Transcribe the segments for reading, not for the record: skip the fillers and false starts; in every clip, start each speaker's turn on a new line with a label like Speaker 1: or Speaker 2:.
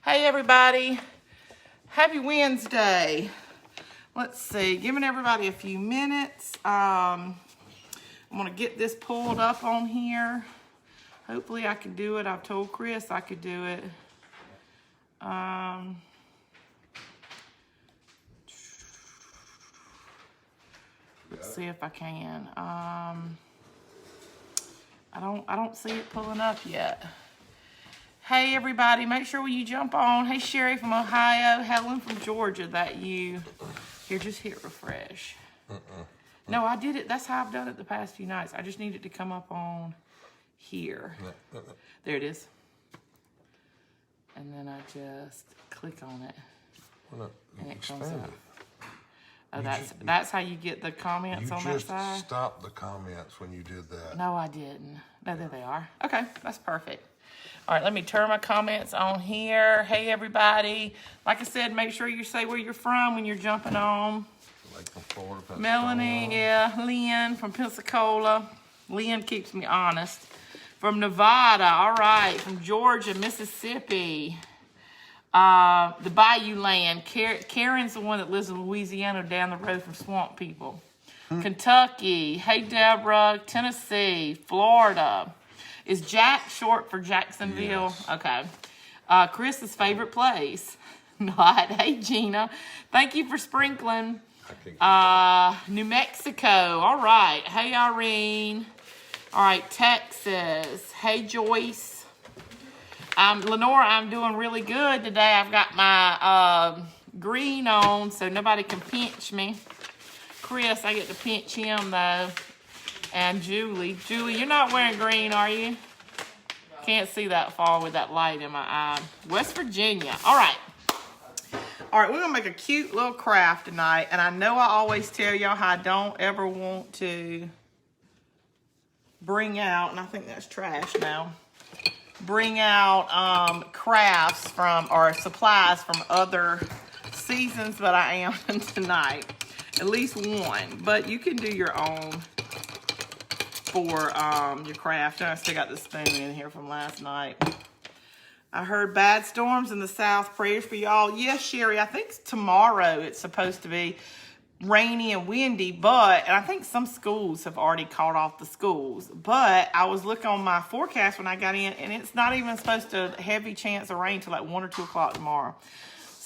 Speaker 1: Hey everybody, happy Wednesday. Let's see, giving everybody a few minutes. I'm gonna get this pulled up on here. Hopefully I can do it. I've told Chris I could do it. Let's see if I can. I don't see it pulling up yet. Hey everybody, make sure when you jump on. Hey Sherry from Ohio, Helen from Georgia, that you. Here, just hit refresh. No, I did it. That's how I've done it the past few nights. I just need it to come up on here. There it is. And then I just click on it. And it comes up. Oh, that's how you get the comments on that side?
Speaker 2: You just stopped the comments when you did that.
Speaker 1: No, I didn't. No, there they are. Okay, that's perfect. All right, let me turn my comments on here. Hey, everybody. Like I said, make sure you say where you're from when you're jumping on.
Speaker 2: Like from Florida, Pensacola.
Speaker 1: Melanie, yeah. Lynn from Pensacola. Lynn keeps me honest. From Nevada, all right. From Georgia, Mississippi. The Bayou Land. Karen's the one that lives in Louisiana down the road from Swamp People. Kentucky. Hey, Deborah. Tennessee. Florida. Is Jack short for Jacksonville?
Speaker 2: Yes.
Speaker 1: Okay. Chris's favorite place. Not. Hey, Gina. Thank you for sprinkling. New Mexico. All right. Hey, Irene. All right. Texas. Hey, Joyce. Lenora, I'm doing really good today. I've got my green on so nobody can pinch me. Chris, I get to pinch him, though. And Julie. Julie, you're not wearing green, are you? Can't see that far with that light in my eye. West Virginia. All right. All right, we're going to make a cute little craft tonight. And I know I always tell y'all how I don't ever want to bring out, and I think that's trash now, bring out crafts from, or supplies from other seasons, but I am tonight. At least one. But you can do your own for your craft. I still got the spoon in here from last night. I heard bad storms in the south. Prayers for y'all. Yes, Sherry, I think tomorrow it's supposed to be rainy and windy, and I think some schools have already called off the schools. But I was looking on my forecast when I got in, and it's not even supposed to heavy chance of rain till like 1 or 2 o'clock tomorrow.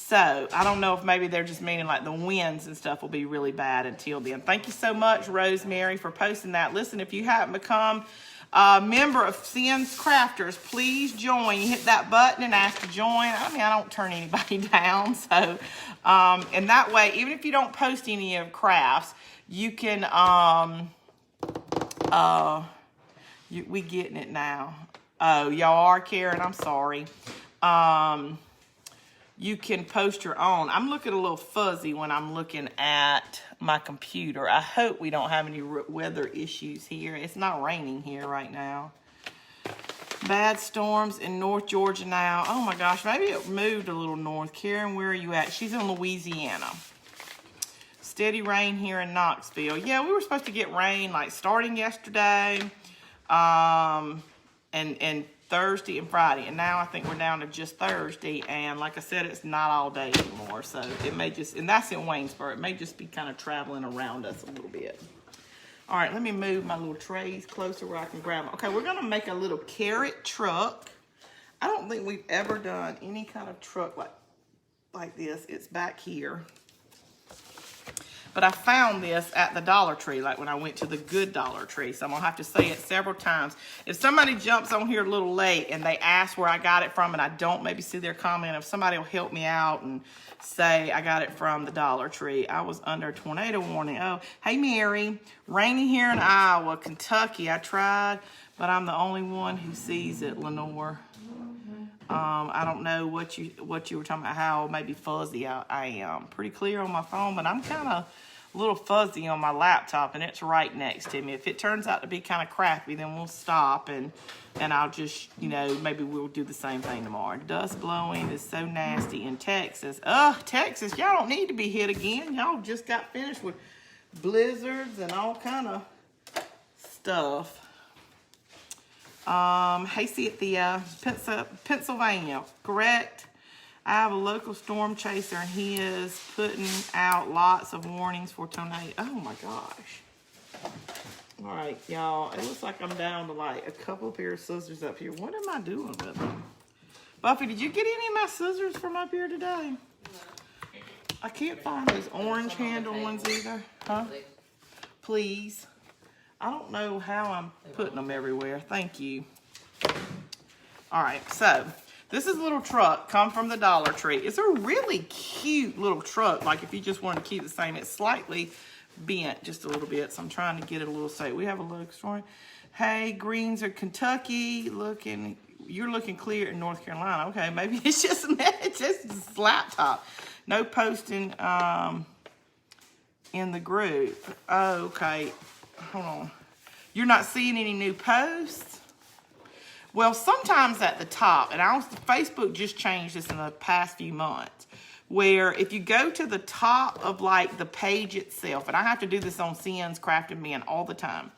Speaker 1: So I don't know if maybe they're just meaning like the winds and stuff will be really bad until then. Thank you so much, Rosemary, for posting that. Listen, if you haven't become a member of Sin's Crafters, please join. You hit that button and ask to join. I mean, I don't turn anybody down. So, and that way, even if you don't post any of crafts, you can, we getting it now. Oh, y'all are, Karen, I'm sorry. You can post your own. I'm looking a little fuzzy when I'm looking at my computer. I hope we don't have any weather issues here. It's not raining here right now. Bad storms in North Georgia now. Oh my gosh, maybe it moved a little north. Karen, where are you at? She's in Louisiana. Steady rain here in Knoxville. Yeah, we were supposed to get rain like starting yesterday. And Thursday and Friday, and now I think we're down to just Thursday, and like I said, it's not all day anymore, so it may just, and that's in Waynesboro, it may just be kind of traveling around us a little bit. All right, let me move my little trays closer where I can grab them. Okay, we're gonna make a little carrot truck. I don't think we've ever done any kind of truck like this. It's back here. But I found this at the Dollar Tree, like when I went to the good Dollar Tree. So I'm going to have to say it several times. If somebody jumps on here a little late and they ask where I got it from and I don't maybe see their comment, if somebody will help me out and say I got it from the Dollar Tree. I was under a tornado warning. Oh, hey, Mary. Raining here in Iowa, Kentucky. I tried, but I'm the only one who sees it, Lenore. I don't know what you were talking about, how maybe fuzzy I am. Pretty clear on my phone, but I'm kind of a little fuzzy on my laptop, and it's right next to me. If it turns out to be kind of crappy, then we'll stop, and I'll just, maybe we'll do the same thing tomorrow. Dust blowing is so nasty in Texas. Texas, y'all don't need to be hit again. Y'all just got finished with blizzards and all kind of stuff. Hey, Cynthia, Pennsylvania, correct? I have a local storm chaser, and he is putting out lots of warnings for tornado. Oh my gosh. All right, y'all. It looks like I'm down to like a couple pair of scissors up here. What am I doing with them? Buffy, did you get any of my scissors from up here today? I can't find those orange handle ones either. Huh? Please. I don't know how I'm putting them everywhere. Thank you. All right, so this is a little truck, come from the Dollar Tree. It's a really cute little truck. Like if you just wanted to keep the same, it's slightly bent just a little bit, so I'm trying to get it a little safe. We have a local story. Hey, greens are Kentucky. You're looking clear in North Carolina. Okay, maybe it's just this laptop. No posting in the group. Oh, okay. Hold on. You're not seeing any new posts? Well, sometimes at the top, and Facebook just changed this in the past few months, where if you go to the top of like the page itself, and I have to do this on CN's Crafted Man all the time,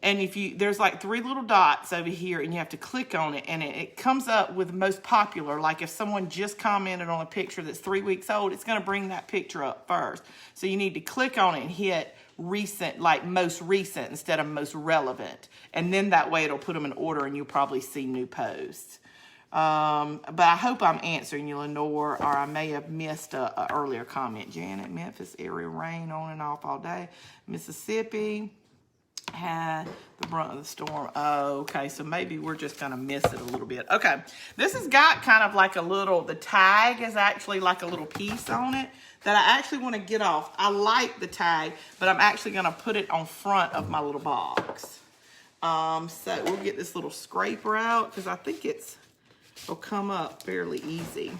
Speaker 1: and there's like 3 little dots over here, and you have to click on it, and it comes up with most popular. Like if someone just commented on a picture that's 3 weeks old, it's going to bring that picture up first. So you need to click on it and hit recent, like most recent instead of most relevant, and then that way it'll put them in order, and you'll probably see new posts. But I hope I'm answering you, Lenore, or I may have missed a earlier comment. Janet, Memphis area rain on and off all day. Mississippi had the brunt of the storm. Oh, okay, so maybe we're just gonna miss it a little bit. Okay, this has got kind of like the tag is actually like a little piece on it that I actually want to get off. I like the tag, but I'm actually gonna put it on front of my little box. So we'll get this little scraper out, because I think it'll come up fairly easy.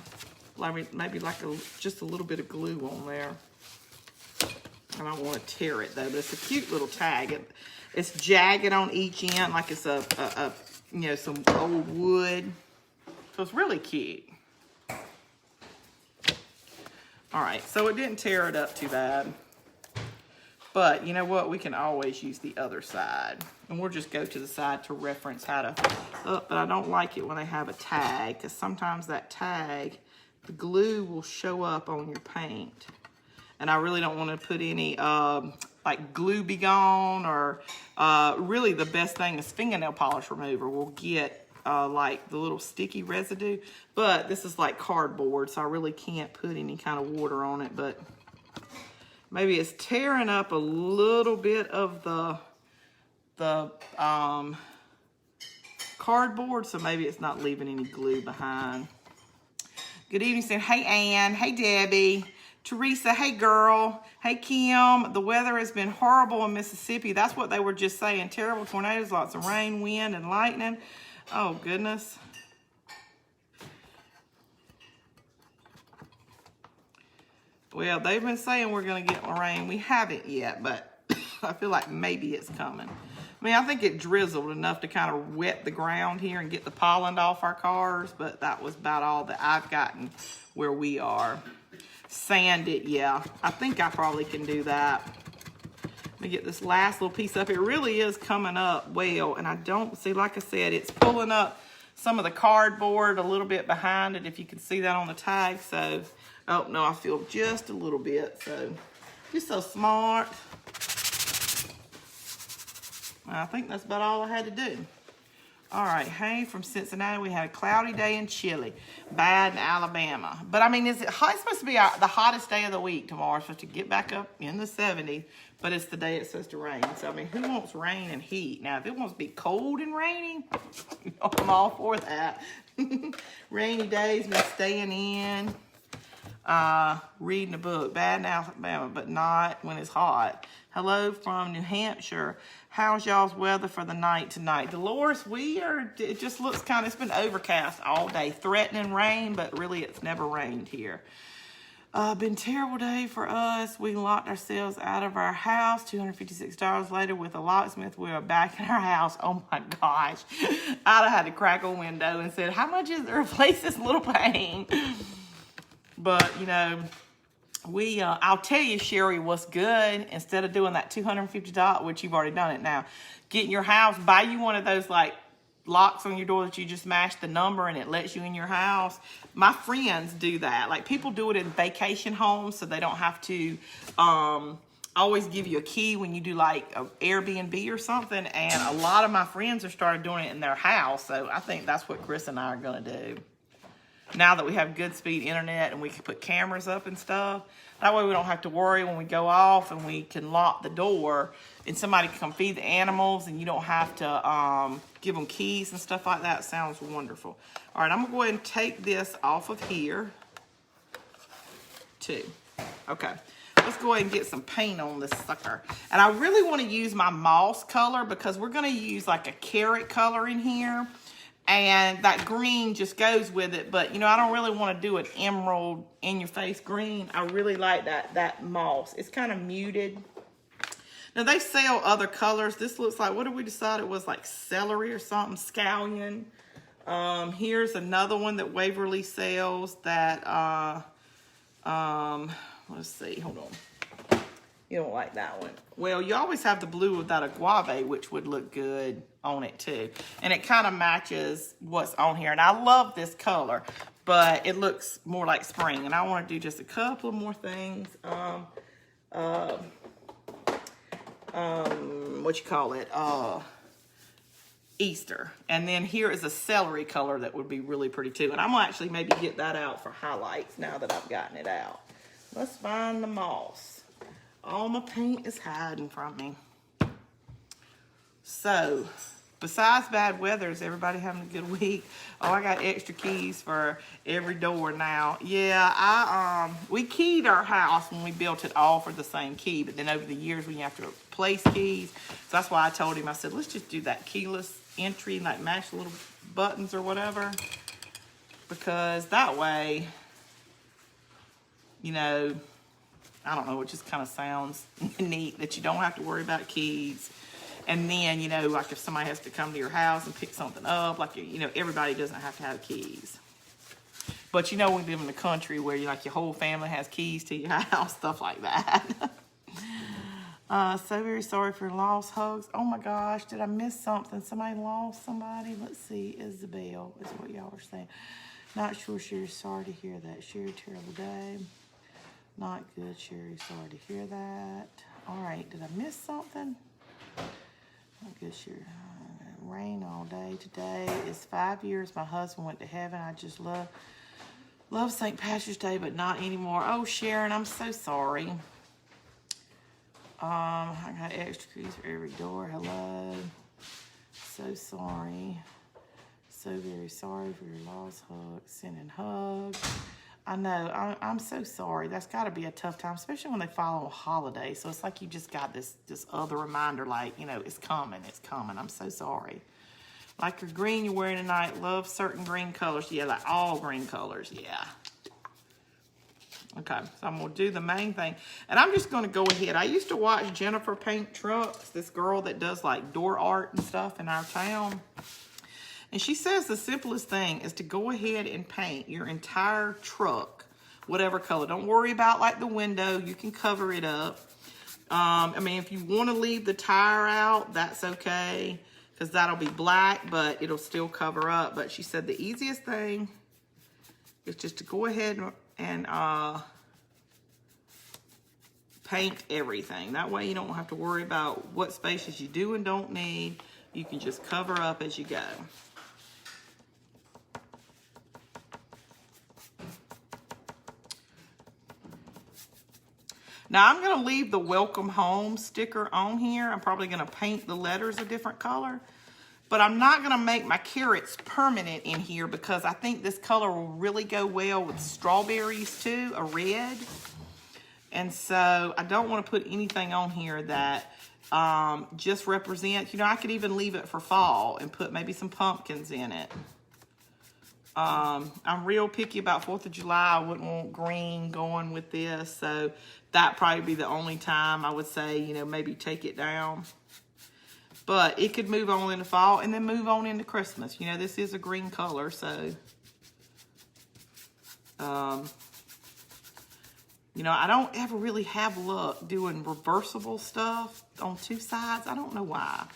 Speaker 1: Maybe like just a little bit of glue on there. I don't want to tear it though, but it's a cute little tag. It's jagged on each end, like it's some old wood. So it's really cute. All right, so it didn't tear it up too bad. But you know what? We can always use the other side. And we'll just go to the side to reference how to, but I don't like it when they have a tag, because sometimes that tag, the glue will show up on your paint. And I really don't want to put any like glue be gone, or really the best thing is fingernail polish remover will get like the little sticky residue. But this is like cardboard, so I really can't put any kind of water on it. But maybe it's tearing up a little bit of the cardboard, so maybe it's not leaving any glue behind. Good evening, saying, hey Ann, hey Debbie. Teresa, hey girl. Hey Kim, the weather has been horrible in Mississippi. That's what they were just saying. Terrible tornadoes, lots of rain, wind, and lightning. Oh goodness. Well, they've been saying we're going to get rain. We haven't yet, but I feel like maybe it's coming. I mean, I think it drizzled enough to kind of wet the ground here and get the pollen off our cars, but that was about all that I've gotten where we are. Sand it, yeah. I think I probably can do that. Let me get this last little piece up. It really is coming up well, and I don't see, like I said, it's pulling up some of the cardboard a little bit behind it, if you can see that on the tag. So, oh no, I feel just a little bit. So, you're so smart. I think that's about all I had to do. All right, hey, from Cincinnati, we had a cloudy day and chilly. Bad in Alabama. But I mean, it's supposed to be the hottest day of the week tomorrow. It's supposed to get back up in the 70s, but it's the day it's supposed to rain. So, I mean, who wants rain and heat? Now, if it wants to be cold and rainy, I'm all for that. Rainy days, me staying in, reading a book. Bad in Alabama, but not when it's hot. Hello from New Hampshire. How's y'all's weather for the night tonight? Dolores, it just looks it's been overcast all day. Threatening rain, but really it's never rained here. Been a terrible day for us. We locked ourselves out of our house. $256 later with a locksmith. We are back in our house. Oh my gosh. I'd have had to crack a window and said, how much is to replace this little pain? But, you know, I'll tell you, Sherry, what's good, instead of doing that $250, which you've already done it now, get in your house, buy you one of those like locks on your door that you just mash the number and it lets you in your house. My friends do that. Like, people do it in vacation homes so they don't have to always give you a key when you do like an Airbnb or something. And a lot of my friends have started doing it in their house. So I think that's what Chris and I are going to do. Now that we have good speed internet and we can put cameras up and stuff, that way we don't have to worry when we go off, and we can lock the door and somebody can come feed the animals and you don't have to give them keys and stuff like that. It sounds wonderful. All right, I'm gonna go ahead and take this off of here too. Okay, let's go ahead and get some paint on this sucker. And I really want to use my moss color because we're gonna use like a carrot color in here. And that green just goes with it. But, you know, I don't really want to do an emerald in-your-face green. I really like that moss. It's kind of muted. Now, they sell other colors. This looks like, what did we decide it was, like celery or something? Scallion. Here's another one that Waverly sells that, let's see, hold on. You don't like that one. Well, you always have the blue without a guave, which would look good on it too. And it kind of matches what's on here. And I love this color, but it looks more like spring. And I want to do just a couple of more things. What you call it? Easter. And then here is a celery color that would be really pretty too. And I'm gonna actually maybe get that out for highlights now that I've gotten it out. Let's find the moss. All my paint is hiding from me. So, besides bad weather, is everybody having a good week? Oh, I got extra keys for every door now. Yeah, we keyed our house when we built it all for the same key, but then over the years we have to replace keys. So that's why I told him, I said, let's just do that keyless entry, like mash the little buttons or whatever. Because that way, you know, I don't know, it just kind of sounds neat that you don't have to worry about keys. And then, you know, like if somebody has to come to your house and pick something up, like, you know, everybody doesn't have to have keys. But, you know, we live in the country where you like your whole family has keys to your house, stuff like that. So very sorry for lost hugs. Oh my gosh, did I miss something? Somebody lost somebody? Let's see, Isabel is what y'all are saying. Not sure, Sherry, sorry to hear that. Sherry, terrible day. Not good, Sherry, sorry to hear that. All right, did I miss something? Not good, Sherry. Rain all day. Today is 5 years. My husband went to heaven. I just love St. Patrick's Day, but not anymore. Oh, Sharon, I'm so sorry. I got extra keys for every door. Hello. So sorry. So very sorry for your lost hugs. Sending hugs. I know, I'm so sorry. That's got to be a tough time, especially when they follow a holiday. So it's like you just got this other reminder, like, you know, it's coming, it's coming. I'm so sorry. Like your green you're wearing tonight, love certain green colors. Yeah, like all green colors, yeah. Okay, so I'm going to do the main thing. And I'm just going to go ahead. I used to watch Jennifer paint trucks, this girl that does like door art and stuff in our town. And she says the simplest thing is to go ahead and paint your entire truck, whatever color. Don't worry about like the window. You can cover it up. I mean, if you want to leave the tire out, that's okay, because that'll be black, but it'll still cover up. But she said the easiest thing is just to go ahead and paint everything. That way you don't have to worry about what spaces you do and don't need. You can just cover up as you go. Now, I'm going to leave the Welcome Home sticker on here. I'm probably going to paint the letters a different color. But I'm not going to make my carrots permanent in here because I think this color will really go well with strawberries too, a red. And so I don't want to put anything on here that just represents, you know, I could even leave it for fall and put maybe some pumpkins in it. I'm real picky about 4th of July. I wouldn't want green going with this. So that'd probably be the only time I would say, you know, maybe take it down. But it could move on into fall and then move on into Christmas. You know, this is a green color, so. You know, I don't ever really have luck doing reversible stuff on two sides. I don't know why.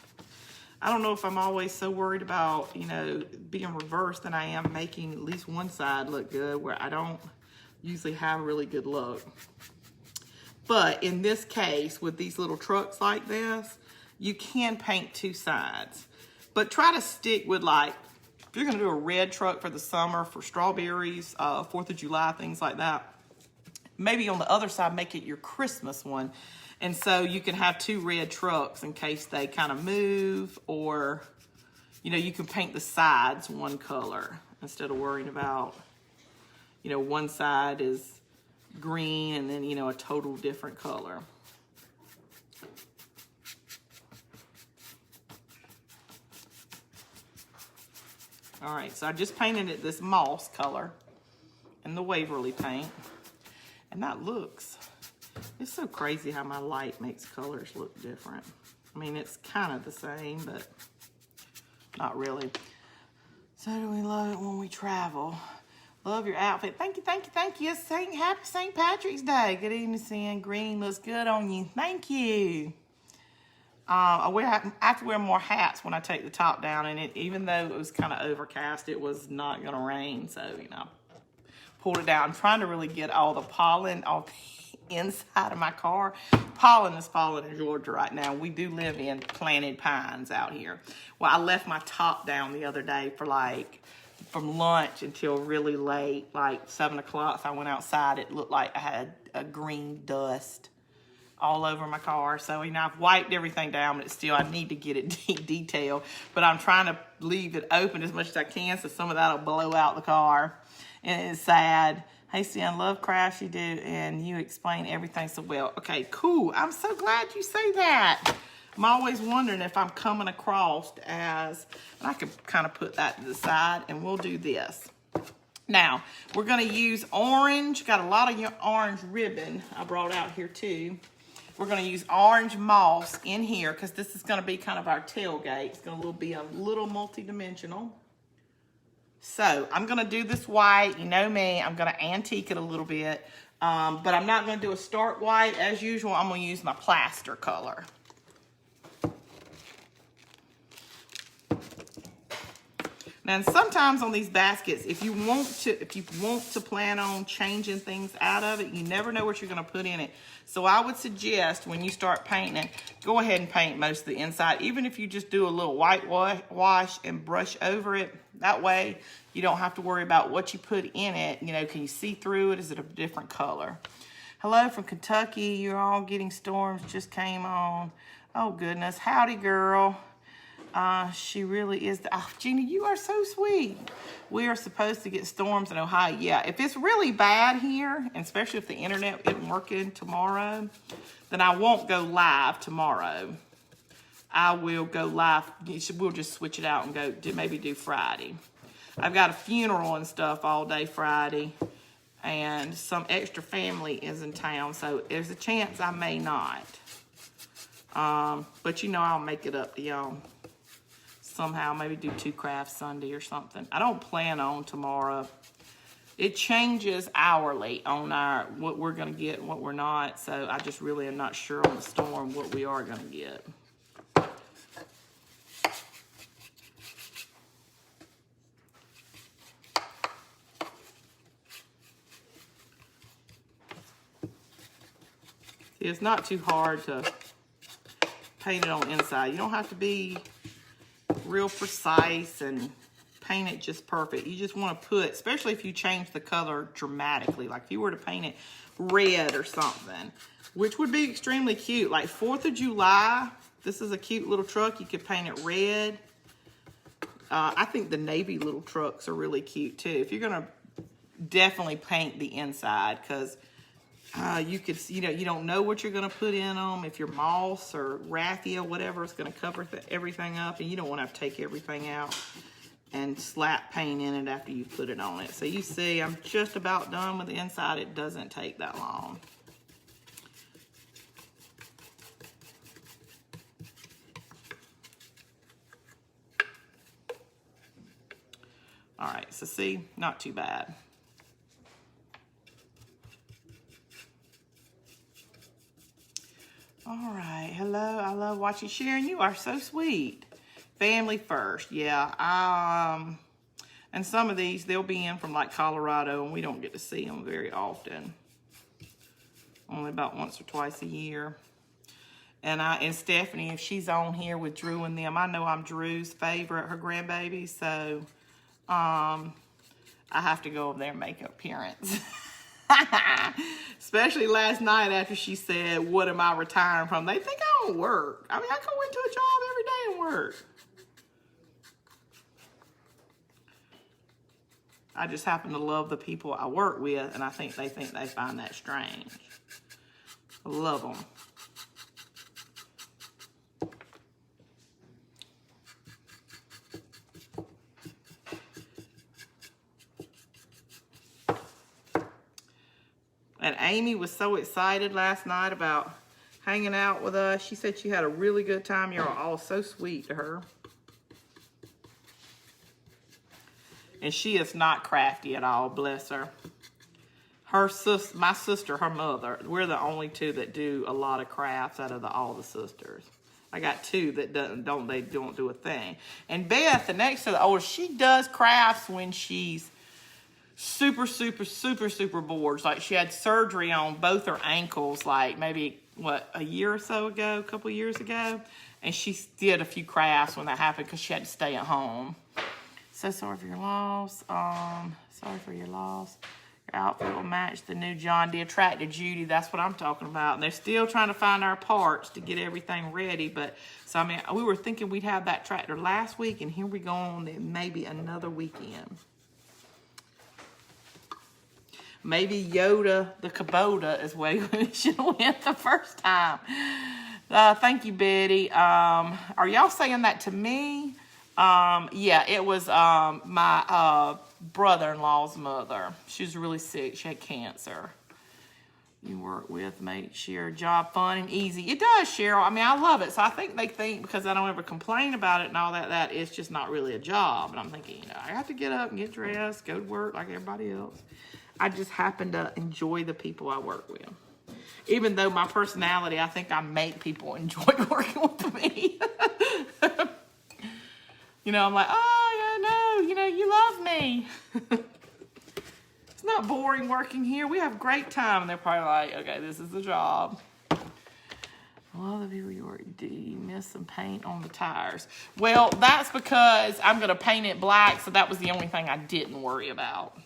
Speaker 1: I don't know if I'm always so worried about, you know, being reversed than I am making at least one side look good, where I don't usually have a really good look. But in this case, with these little trucks like this, you can paint two sides. But try to stick with, like, if you're gonna do a red truck for the summer, for strawberries, 4th of July, things like that, maybe on the other side, make it your Christmas one. And so you can have two red trucks in case they kind of move, or, you know, you can paint the sides one color instead of worrying about, you know, one side is green and then, you know, a total different color. All right, so I just painted it this moss color in the Waverly paint. And that looks, it's so crazy how my light makes colors look different. I mean, it's kind of the same, but not really. So do we love it when we travel? Love your outfit. Thank you, thank you, thank you. Happy St. Patrick's Day. Good evening, Sam. Green looks good on you. Thank you. I have to wear more hats when I take the top down, and even though it was kind of overcast, it was not going to rain. So, you know, pulled it down. I'm trying to really get all the pollen off the inside of my car. Pollen is falling in Georgia right now. We do live in planted pines out here. Well, I left my top down the other day for from lunch until really late, like 7 o'clock. So I went outside. It looked like I had a green dust all over my car. So, you know, I've wiped everything down, but I need to get it detailed. But I'm trying to leave it open as much as I can, so some of that will blow out the car. And it's sad. Hey, Sian, love crafts you do, and you explain everything so well. Okay, cool. I'm so glad you say that. I'm always wondering if I'm coming across as, and I could kind of put that to the side, and we'll do this. Now, we're going to use orange. Got a lot of orange ribbon I brought out here, too. We're going to use orange moss in here because this is going to be kind of our tailgate. It's going to be a little multi-dimensional. So I'm going to do this white. You know me, I'm going to antique it a little bit. But I'm not going to do a stark white. As usual, I'm going to use my plaster color. Now, and sometimes on these baskets, if you want to plan on changing things out of it, you never know what you're going to put in it. So I would suggest when you start painting it, go ahead and paint most of the inside, even if you just do a little whitewash and brush over it. That way, you don't have to worry about what you put in it. You know, can you see through it? Is it a different color? Hello from Kentucky. You're all getting storms. Just came on. Oh, goodness. Howdy, girl. She really is. Oh, Gina, you are so sweet. We are supposed to get storms in Ohio. Yeah, if it's really bad here, and especially if the internet isn't working tomorrow, then I won't go live tomorrow. I will go live. We'll just switch it out and maybe do Friday. I've got a funeral and stuff all day Friday, and some extra family is in town, so there's a chance I may not. But you know I'll make it up to y'all. Somehow, maybe do 2 crafts Sunday or something. I don't plan on tomorrow. It changes hourly on what we're going to get and what we're not. So I just really am not sure on the storm what we are going to get. It's not too hard to paint it on the inside. You don't have to be real precise and paint it just perfect. You just want to put, especially if you change the color dramatically, like if you were to paint it red or something, which would be extremely cute. Like 4th of July, this is a cute little truck. You could paint it red. I think the navy little trucks are really cute too. If you're going to definitely paint the inside, because you could, you know, you don't know what you're going to put in them. If you're moss or raffia, whatever, it's going to cover everything up, and you don't want to have to take everything out and slap paint in it after you put it on it. So you see, I'm just about done with the inside. It doesn't take that long. All right, so see, not too bad. All right, hello, I love watching Sharon. You are so sweet. Family first, yeah. And some of these, they'll be in from like Colorado, and we don't get to see them very often. Only about once or twice a year. And Stephanie, if she's on here with Drew and them, I know I'm Drew's favorite, her grandbaby, so I have to go over there and make an appearance. Especially last night after she said, what am I retiring from? They think I don't work. I mean, I go into a job every day and work. I just happen to love the people I work with, and I think they find that strange. I love them. And Amy was so excited last night about hanging out with us. She said she had a really good time. You're all so sweet to her. And she is not crafty at all, bless her. My sister, her mother, we're the only two that do a lot of crafts out of all the sisters. I got two that don't do a thing. And Beth, the next to the oldest, she does crafts when she's super bored. Like she had surgery on both her ankles, like maybe a year or so ago, a couple years ago, and she did a few crafts when that happened because she had to stay at home. So sorry for your loss. Sorry for your loss. Your outfit will match the new John Deere tractor, Judy. That's what I'm talking about. And they're still trying to find our parts to get everything ready. But so I mean, we were thinking we'd have that tractor last week, and here we go on maybe another weekend. Maybe Yoda, the Kubota, is where we should have went the first time. Thank you, Betty. Are y'all saying that to me? Yeah, it was my brother-in-law's mother. She was really sick. She had cancer. You work with makes your job fun and easy. It does, Cheryl. I mean, I love it. So I think they think because I don't ever complain about it and all that it's just not really a job. And I'm thinking, I have to get up and get dressed, go to work like everybody else. I just happen to enjoy the people I work with. Even though my personality, I think I make people enjoy working with me. I'm like, oh, yeah, no, you love me. It's not boring working here. We have a great time. And they're probably like, okay, this is the job. A lot of people you work, do you miss some paint on the tires? Well, that's because I'm going to paint it black, so that was the only thing I didn't worry about.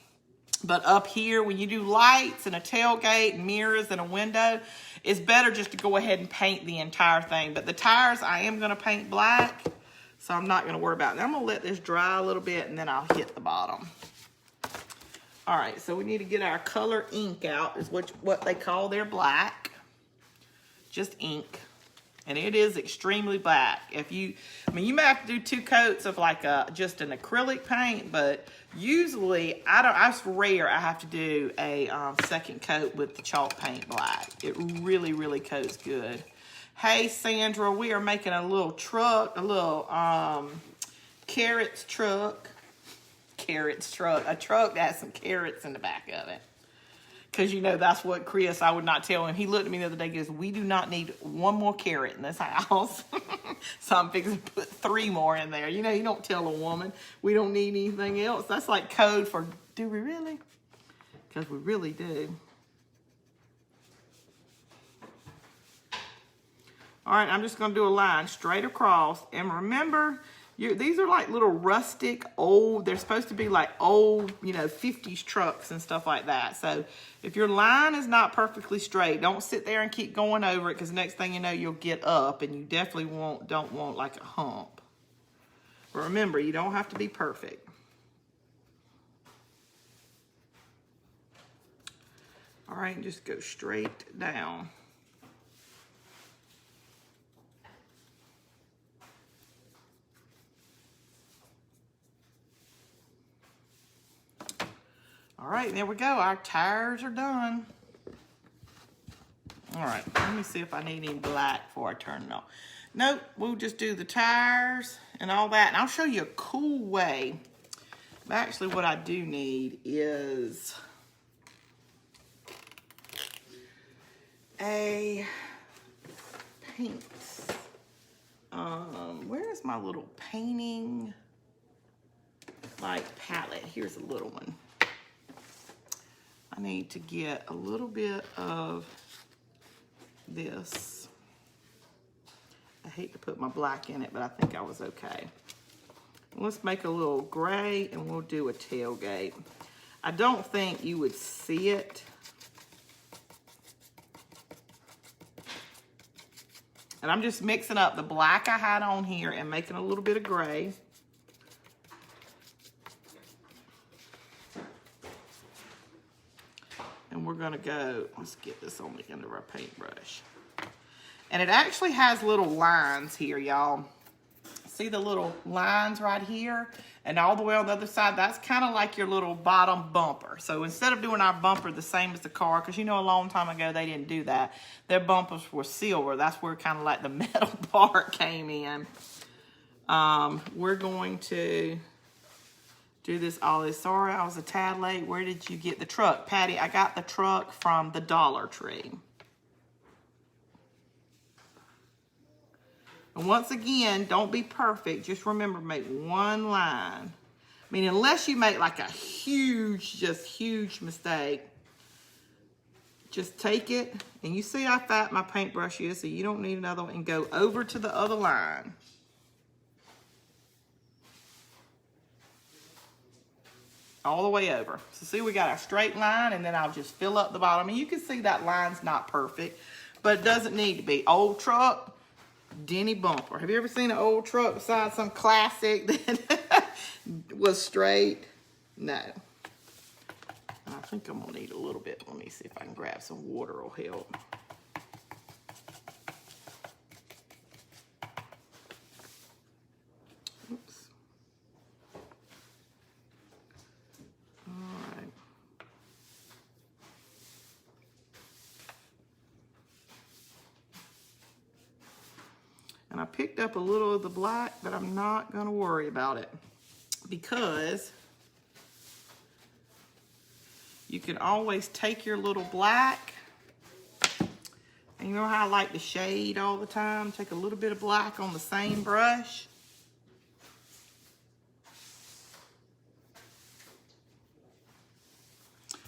Speaker 1: But up here, when you do lights and a tailgate and mirrors and a window, it's better just to go ahead and paint the entire thing. But the tires, I am going to paint black, so I'm not going to worry about it. I'm going to let this dry a little bit, and then I'll hit the bottom. All right, so we need to get our color ink out, is what they call their black. Just ink. And it is extremely black. You may have to do 2 coats of like just an acrylic paint, but usually it's rare I have to do a second coat with the chalk paint black. It really, really coats good. Hey, Sandra, we are making a little truck, a little carrots truck. Carrots truck. A truck that has some carrots in the back of it. Because, that's what Chris, I would not tell him. He looked at me the other day and goes, we do not need one more carrot in this house. So I'm fixing to put 3 more in there. You don't tell a woman we don't need anything else. That's like code for, do we really? Because we really do. All right, I'm just going to do a line straight across. And remember, these are like little rustic, old, they're supposed to be like old, 50s trucks and stuff like that. So if your line is not perfectly straight, don't sit there and keep going over it, because next thing you know, you'll get up, and you definitely don't want like a hump. But remember, you don't have to be perfect. All right, just go straight down. All right, there we go. Our tires are done. All right, let me see if I need any black before I turn it on. Nope, we'll just do the tires and all that. And I'll show you a cool way. But actually, what I do need is a paint where is my little painting like palette? Here's a little one. I need to get a little bit of this. I hate to put my black in it, but I think I was okay. Let's make a little gray and we'll do a tailgate. I don't think you would see it. And I'm just mixing up the black I had on here and making a little bit of gray. And we're gonna go, let's get this on the end of our paintbrush. And it actually has little lines here, y'all. See the little lines right here? And all the way on the other side, that's kind of like your little bottom bumper. So instead of doing our bumper the same as the car, because you know a long time ago they didn't do that. Their bumpers were silver. That's where kind of like the metal part came in. We're going to do this ollie. Sorry, I was a tad late. Where did you get the truck? Patty, I got the truck from the Dollar Tree. And once again, don't be perfect. Just remember, make one line. I mean, unless you make like a huge, just huge mistake, just take it, and you see how fat my paintbrush is, so you don't need another one, and go over to the other line. All the way over. So see, we got our straight line, and then I'll just fill up the bottom. And you can see that line's not perfect, but it doesn't need to be. Old truck, Denny bumper. Have you ever seen an old truck beside some classic that was straight? No. I think I'm gonna need a little bit. Let me see if I can grab some water will help. Oops. All right. And I picked up a little of the black, but I'm not gonna worry about it because you can always take your little black, and you know how I like to shade all the time? Take a little bit of black on the same brush.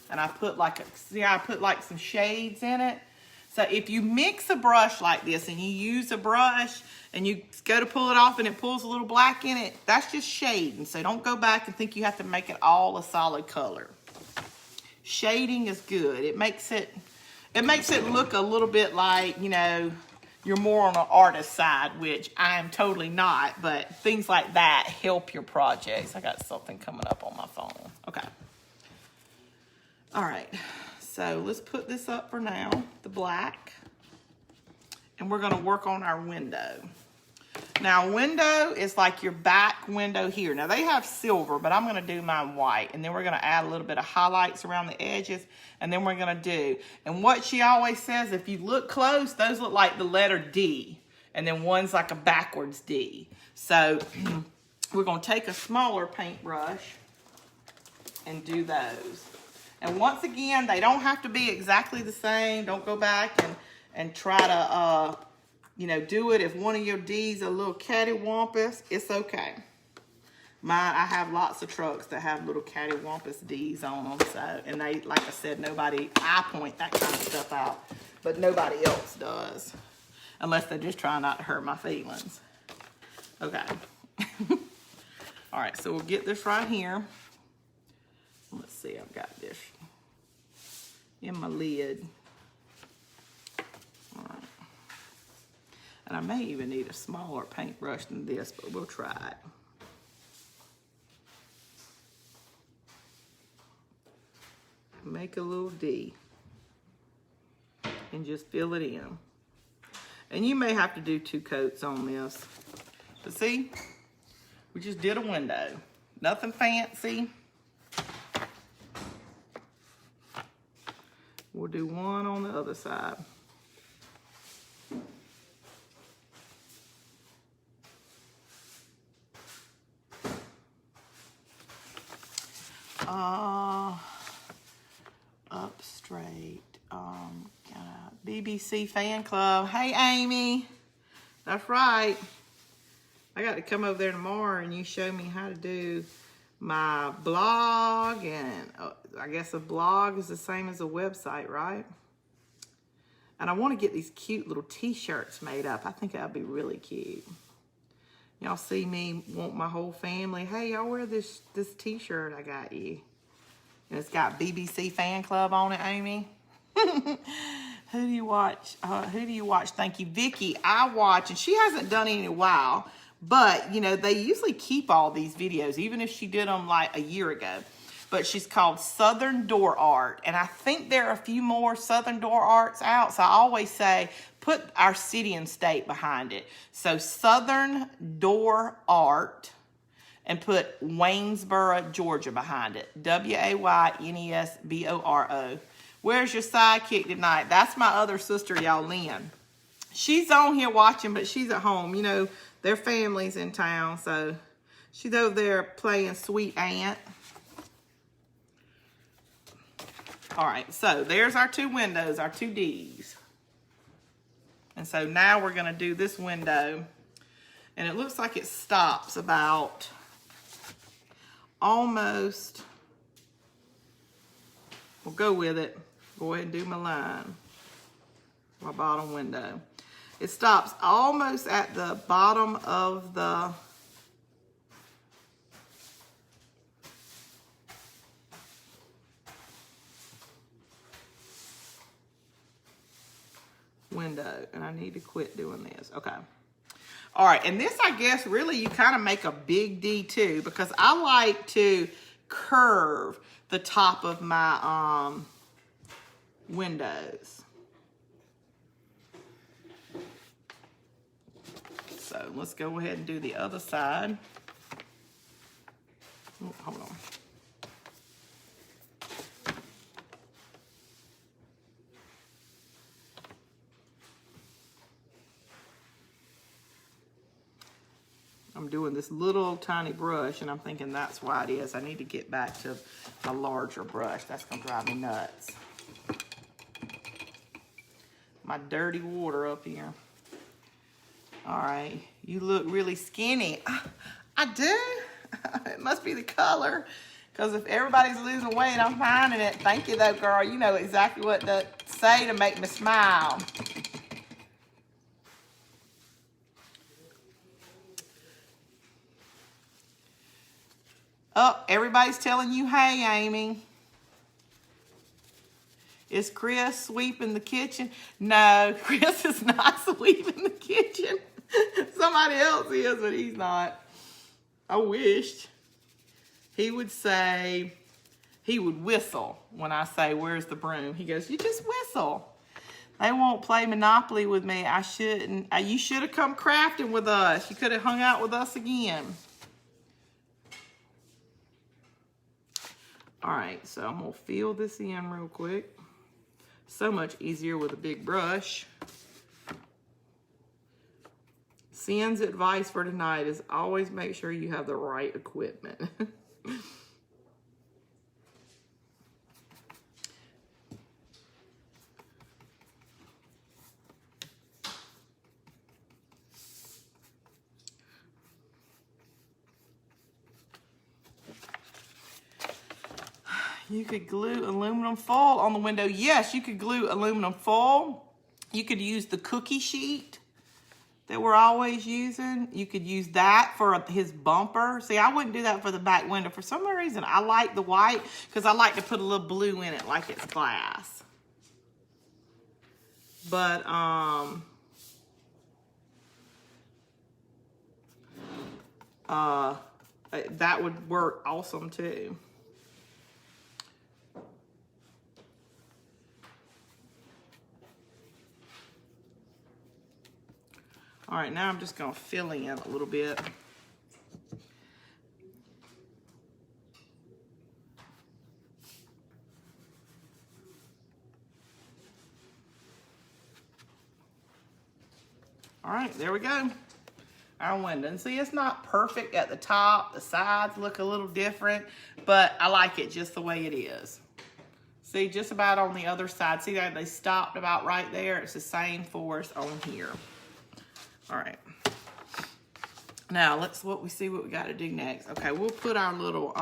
Speaker 1: And I put like, I put like some shades in it. So if you mix a brush like this and you use a brush and you go to pull it off and it pulls a little black in it, that's just shading. So don't go back and think you have to make it all a solid color. Shading is good. It makes it look a little bit like, you know, you're more on the artist side, which I am totally not, but things like that help your projects. I got something coming up on my phone. Okay. All right. So let's put this up for now, the black, and we're gonna work on our window. Now, window is like your back window here. Now, they have silver, but I'm gonna do mine white, and then we're gonna add a little bit of highlights around the edges, and then we're gonna do, and what she always says, if you look close, those look like the letter D, and then one's like a backwards D. So we're gonna take a smaller paintbrush and do those. And once again, they don't have to be exactly the same. Don't go back and try to, you know, do it. If one of your D's a little cattywampus, it's okay. Mine, I have lots of trucks that have little cattywampus D's on them. So, and they, like I said, I point that kind of stuff out, but nobody else does. Unless they're just trying not to hurt my feelings. Okay. All right, so we'll get this right here. Let's see, I've got this in my lid. All right. And I may even need a smaller paintbrush than this, but we'll try it. Make a little D and just fill it in. And you may have to do 2 coats on this. But see, we just did a window. Nothing fancy. We'll do one on the other side. Up straight. Got a BBC fan club. Hey, Amy. That's right. I got to come over there tomorrow and you show me how to do my blog. And I guess a blog is the same as a website, right? And I want to get these cute little t-shirts made up. I think that would be really cute. Y'all see me want my whole family. Hey, y'all wear this t-shirt I got you. And it's got BBC Fan Club on it, Amy. Who do you watch? Thank you, Vicky. I watch, and she hasn't done it in a while. But, you know, they usually keep all these videos, even if she did them like a year ago. But she's called Southern Door Art. And I think there are a few more Southern Door Arts out. So I always say, put our city and state behind it. So Southern Door Art, and put Waynesboro, Georgia behind it. Waynesboro. Where's your sidekick tonight? That's my other sister, y'all, Lynn. She's on here watching, but she's at home. You know, their family's in town, so she's over there playing sweet aunt. All right, so there's our two windows, our two Ds. And so now we're gonna do this window, and it looks like it stops about almost, we'll go with it. Go ahead and do my line, my bottom window. It stops almost at the bottom of the window, and I need to quit doing this. Okay. All right, and this, I guess, really you kind of make a big D too, because I like to curve the top of my windows. So let's go ahead and do the other side. Oh, hold on. I'm doing this little tiny brush, and I'm thinking that's why it is. I need to get back to a larger brush. That's gonna drive me nuts. My dirty water up here. All right, you look really skinny. I do? It must be the color, because if everybody's losing weight, I'm finding it. Thank you though, girl. You know exactly what to say to make me smile. Oh, everybody's telling you, hey, Amy. Is Chris sweeping the kitchen? No, Chris is not sweeping the kitchen. Somebody else is, but he's not. I wished. He would say, he would whistle when I say, where's the broom? He goes, you just whistle. They won't play Monopoly with me. I shouldn't. You should have come crafting with us. You could have hung out with us again. All right, so I'm gonna fill this in real quick. So much easier with a big brush. Sin's advice for tonight is always make sure you have the right equipment. You could glue aluminum foil on the window. Yes, you could glue aluminum foil. You could use the cookie sheet that we're always using. You could use that for his bumper. See, I wouldn't do that for the back window. For some reason, I like the white because I like to put a little blue in it like it's glass. But, that would work awesome too. All right, now I'm just gonna fill in a little bit. All right, there we go. Our window. And see, it's not perfect at the top. The sides look a little different, but I like it just the way it is. See, just about on the other side. See that they stopped about right there? It's the same for us on here. All right. Now we see what we got to do next. Okay, we'll put our little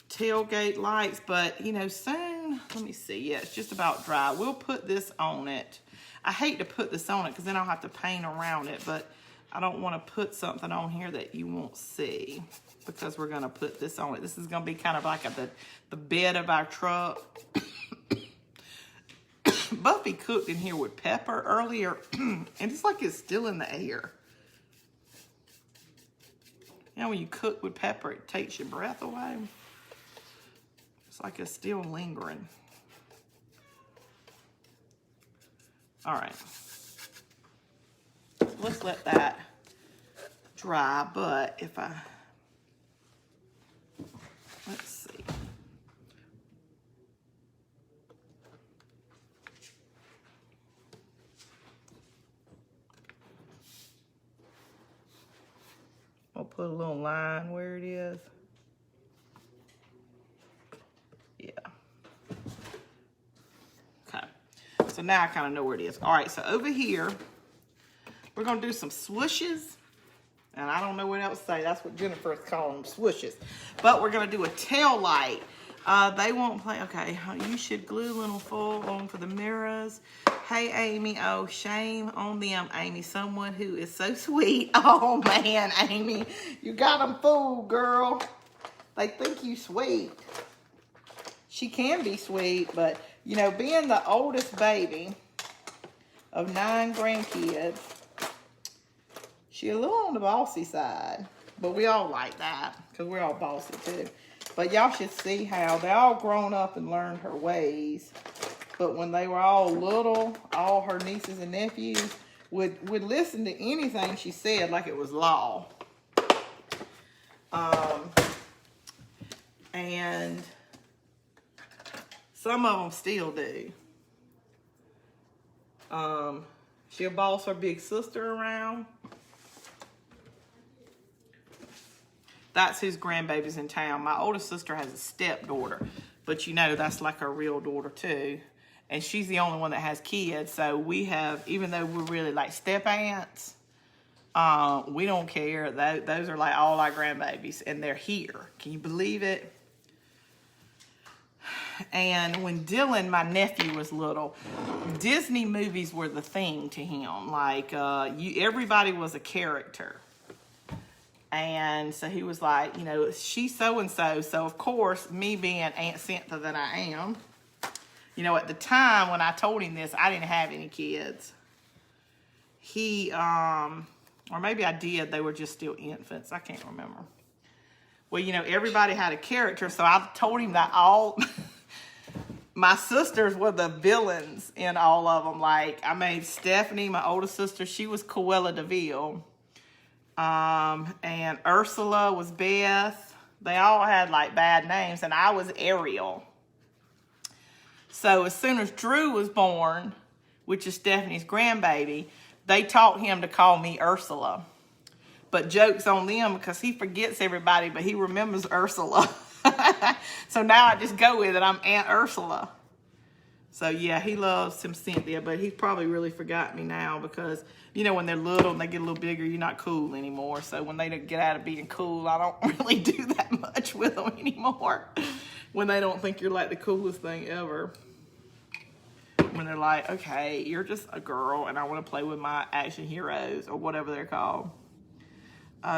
Speaker 1: tailgate lights, but you know, soon, let me see. Yeah, it's just about dry. We'll put this on it. I hate to put this on it because then I'll have to paint around it, but I don't want to put something on here that you won't see because we're going to put this on it. This is going to be kind of like the bed of our truck. Buffy cooked in here with pepper earlier, and it's like it's still in the air. You know, when you cook with pepper, it takes your breath away. It's like it's still lingering. All right. Let's let that dry, but if let's see. I'll put a little line where it is. Yeah. Okay. So now I kind of know where it is. All right, so over here, we're going to do some swooshes. And I don't know what else to say. That's what Jennifer is calling them, swooshes. But we're going to do a tail light. They won't play. Okay, you should glue little foil on for the mirrors. Hey, Amy. Oh, shame on them, Amy. Someone who is so sweet. Oh, man, Amy. You got them fooled, girl. They think you sweet. She can be sweet, but, you know, being the oldest baby of 9 grandkids, she's a little on the bossy side. But we all like that because we're all bossy, too. But y'all should see how they all grown up and learned her ways. But when they were all little, all her nieces and nephews would listen to anything she said like it was law. And some of them still do. She'll boss her big sister around. That's whose grandbaby's in town. My oldest sister has a stepdaughter, but you know that's like her real daughter too. And she's the only one that has kids, so we have, even though we're really like step aunts, we don't care. Those are like all our grandbabies, and they're here. Can you believe it? And when Dylan, my nephew, was little, Disney movies were the thing to him. Like everybody was a character. And so he was like, you know, she's so-and-so. So, of course, me being Aunt Cynthia that I am, you know, at the time when I told him this, I didn't have any kids. He, or maybe I did. They were just still infants. I can't remember. Well, you know, everybody had a character. So I told him that all my sisters were the villains in all of them. Like, I made Stephanie, my oldest sister, she was Cruella de Vil. And Ursula was Beth. They all had like bad names, and I was Ariel. So as soon as Drew was born, which is Stephanie's grandbaby, they taught him to call me Ursula. But joke's on them because he forgets everybody, but he remembers Ursula. So now I just go with it. I'm Aunt Ursula. So yeah, he loves him Cynthia, but he's probably really forgot me now because, you know, when they're little and they get a little bigger, you're not cool anymore. So when they get out of being cool, I don't really do that much with them anymore. When they don't think you're like the coolest thing ever. When they're like, okay, you're just a girl and I want to play with my action heroes or whatever they're called.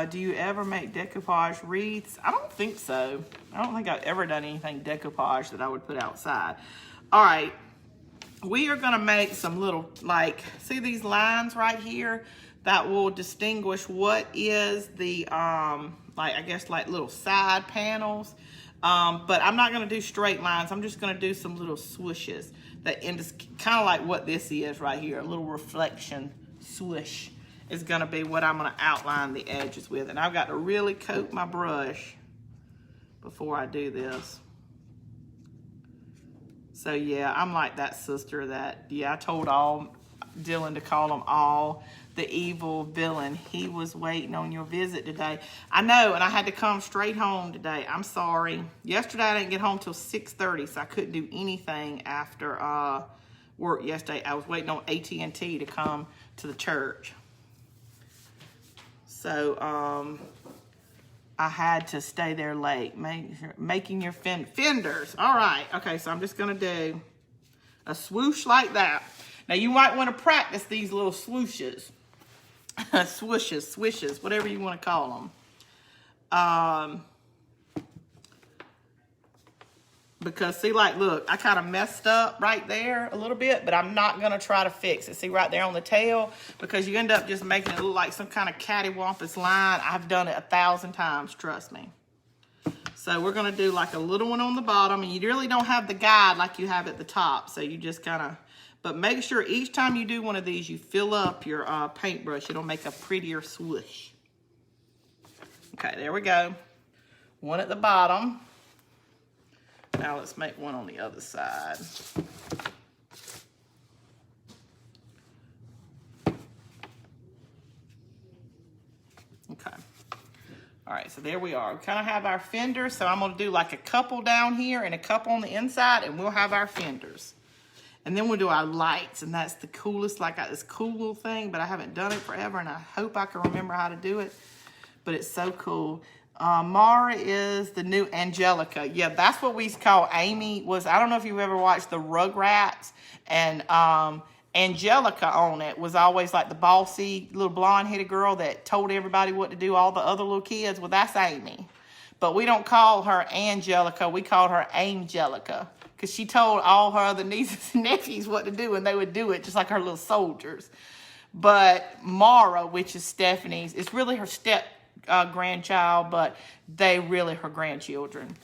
Speaker 1: Do you ever make decoupage wreaths? I don't think so. I don't think I've ever done anything decoupage that I would put outside. All right. We are going to make some little, like, see these lines right here that will distinguish what is the, like, I guess, like little side panels. But I'm not going to do straight lines. I'm just going to do some little swooshes that kind of like what this is right here. A little reflection swoosh is going to be what I'm going to outline the edges with. And I've got to really coat my brush before I do this. So yeah, I'm like that sister that, yeah, I told Dylan to call them all the evil villain. He was waiting on your visit today. I know, and I had to come straight home today. I'm sorry. Yesterday I didn't get home till 6:30, so I couldn't do anything after work yesterday. I was waiting on AT&T to come to the church. So I had to stay there late, making your fenders. All right, okay, so I'm just gonna do a swoosh like that. Now you might want to practice these little swooshes, swishes, whatever you want to call them. Because see, like, look, I kind of messed up right there a little bit, but I'm not going to try to fix it. See right there on the tail, because you end up just making it look like some kind of cattywampus line. I've done it 1,000 times, trust me. So we're going to do like a little one on the bottom, and you really don't have the guide like you have at the top. So you just kind of, but make sure each time you do one of these, you fill up your paintbrush. It'll make a prettier swoosh. Okay, there we go. One at the bottom. Now let's make one on the other side. Okay. All right, so there we are. We kind of have our fenders, so I'm going to do like a couple down here and a couple on the inside, and we'll have our fenders. And then we'll do our lights, and that's the coolest. Like, I got this cool little thing, but I haven't done it forever, and I hope I can remember how to do it. But it's so cool. Mara is the new Angelica. Yeah, that's what we call Amy. I don't know if you've ever watched the Rugrats, and Angelica on it was always like the bossy little blonde-headed girl that told everybody what to do, all the other little kids. Well, that's Amy. But we don't call her Angelica. We call her Angelica, because she told all her other nieces and nephews what to do, and they would do it just like her little soldiers. But Mara, which is Stephanie's, it's really her grandchild, but they really her grandchildren.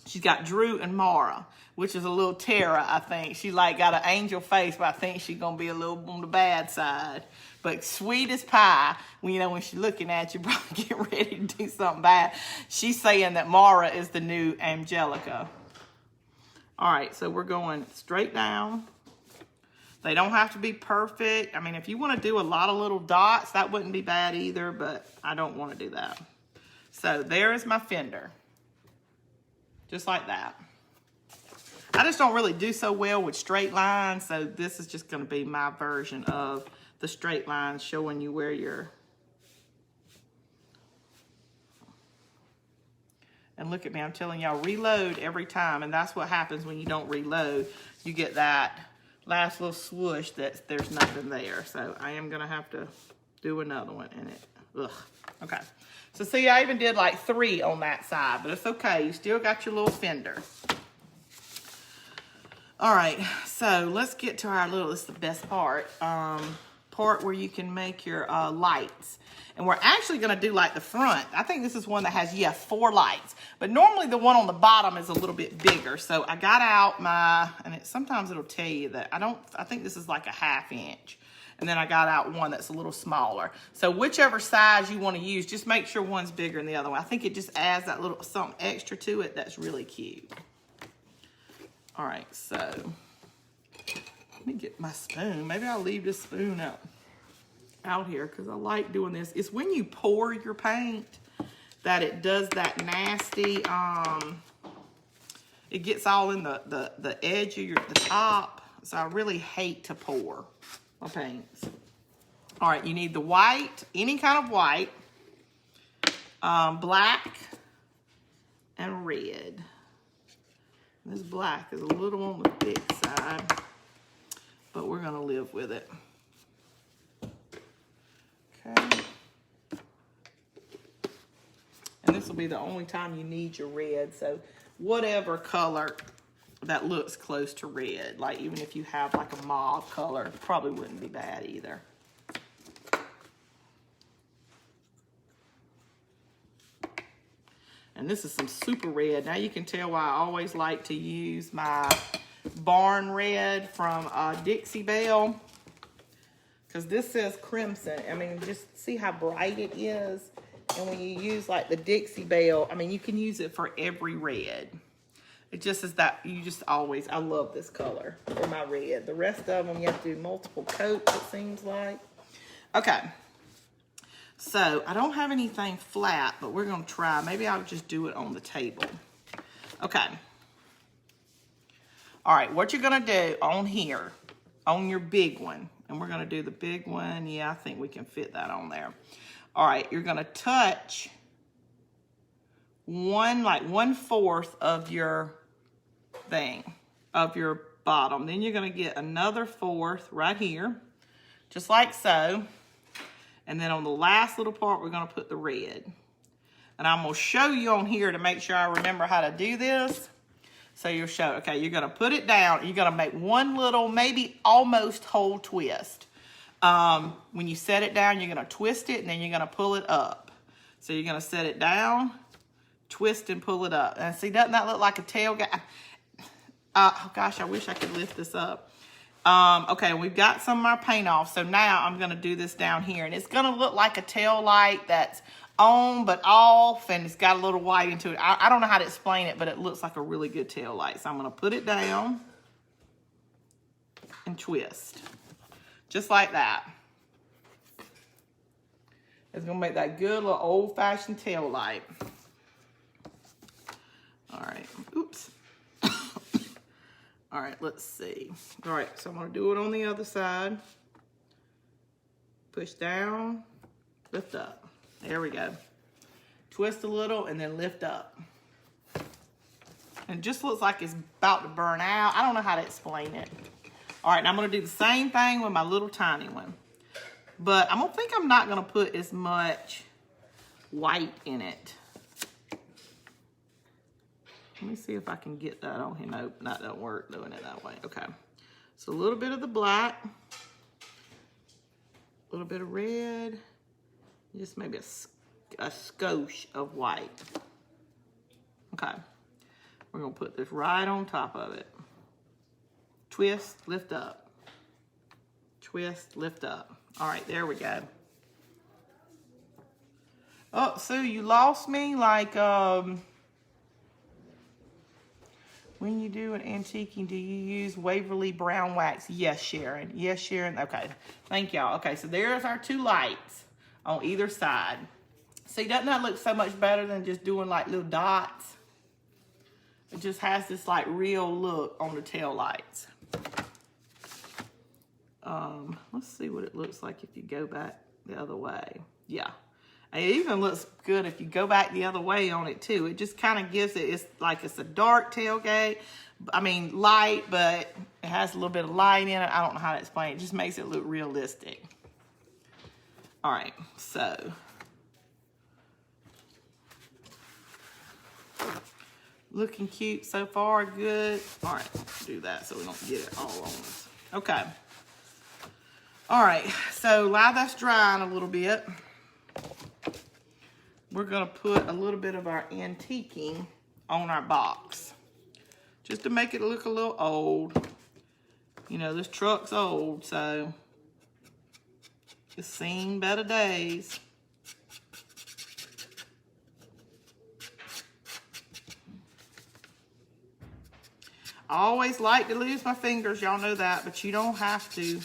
Speaker 1: She's got Drew and Mara, which is a little Tara, I think. She like got an angel face, but I think she's gonna be a little on the bad side. But sweet as pie, when she's looking at you, probably get ready to do something bad. She's saying that Mara is the new Angelica. All right, so we're going straight down. They don't have to be perfect. I mean, if you want to do a lot of little dots, that wouldn't be bad either, but I don't want to do that. So there is my fender. Just like that. I just don't really do so well with straight lines, so this is just going to be my version of the straight lines, showing you where you're... And look at me, I'm telling y'all, reload every time, and that's what happens when you don't reload. You get that last little swoosh that there's nothing there. So I am gonna have to do another one in it. Ugh. Okay. So see, I even did like 3 on that side, but it's okay. You still got your little fender. All right, so let's get to our little, this is the best part, part where you can make your lights. And we're actually gonna do like the front. I think this is one that has, 4 lights. But normally the one on the bottom is a little bit bigger. So I got out my, and sometimes it'll tell you that, I think this is like a 1/2 inch. And then I got out one that's a little smaller. So whichever size you wanna use, just make sure one's bigger than the other one. I think it just adds that little something extra to it that's really cute. All right, so let me get my spoon. Maybe I'll leave this spoon out here because I like doing this. It's when you pour your paint that it does that nasty, it gets all in the edge of the top. So I really hate to pour my paints. All right, you need the white, any kind of white, black, and red. This black is a little on the thick side, but we're gonna live with it. Okay. And this will be the only time you need your red, so whatever color that looks close to red, like even if you have like a mauve color, probably wouldn't be bad either. And this is some super red. Now you can tell why I always like to use my barn red from Dixie Belle. Because this says crimson. I mean, just see how bright it is. And when you use like the Dixie Belle, I mean, you can use it for every red. It just is that, you just always, I love this color for my red. The rest of them, you have to do multiple coats, it seems like. Okay. So, I don't have anything flat, but we're going to try. Maybe I'll just do it on the table. Okay. All right, what you're going to do on here, on your big one, and we're going to do the big one. Yeah, I think we can fit that on there. All right, you're gonna touch like 1/4 of your thing, of your bottom. Then you're gonna get another 1/4 right here, just like so. And then on the last little part, we're gonna put the red. And I'm gonna show you on here to make sure I remember how to do this. So you'll show, okay, you're gonna put it down. You're gonna make one little, maybe almost whole twist. When you set it down, you're gonna twist it and then you're gonna pull it up. So you're gonna set it down, twist and pull it up. And see, doesn't that look like a tailgate? Oh gosh, I wish I could lift this up. Okay, we've got some of our paint off. So now I'm gonna do this down here and it's gonna look like a tail light that's on but off and it's got a little white into it. I don't know how to explain it, but it looks like a really good tail light. So I'm gonna put it down and twist. Just like that. It's gonna make that good little old-fashioned tail light. All right, oops. All right, let's see. All right, so I'm gonna do it on the other side. Push down, lift up. There we go. Twist a little and then lift up. And it just looks like it's about to burn out. I don't know how to explain it. All right, now I'm gonna do the same thing with my little tiny one. But I'm not gonna put as much white in it. Let me see if I can get that on here. Nope, that don't work doing it that way. Okay, so a little bit of the black, a little bit of red, just maybe a skosh of white. Okay, we're gonna put this right on top of it. Twist, lift up. Twist, lift up. All right, there we go. Oh, Sue, you lost me like, when you do an antiquing, do you use Waverly brown wax? Yes, Sharon. Yes, Sharon. Okay, thank y'all. Okay, so there's our two lights on either side. See, doesn't that look so much better than just doing like little dots? It just has this like real look on the tail lights. Let's see what it looks like if you go back the other way. Yeah, it even looks good if you go back the other way on it too. It just kind of gives it, it's like it's a dark tailgate. I mean, light, but it has a little bit of light in it. I don't know how to explain it. It just makes it look realistic. All right, so. Looking cute so far, good. All right, do that so we don't get it all on us. Okay. All right, so while that's drying a little bit, we're gonna put a little bit of our antiquing on our box, just to make it look a little old. You know, this truck's old, so it's seen better days. I always like to lose my fingers, y'all know that, but you don't have to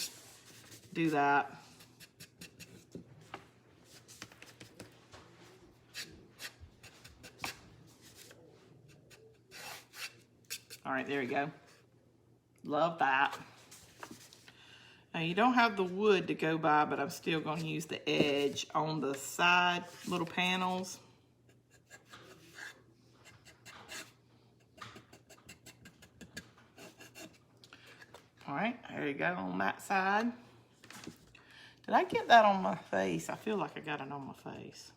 Speaker 1: do that. All right, there you go. Love that. Now you don't have the wood to go by, but I'm still going to use the edge on the side little panels. All right, there you go on that side. Did I get that on my face? I feel like I got it on my face.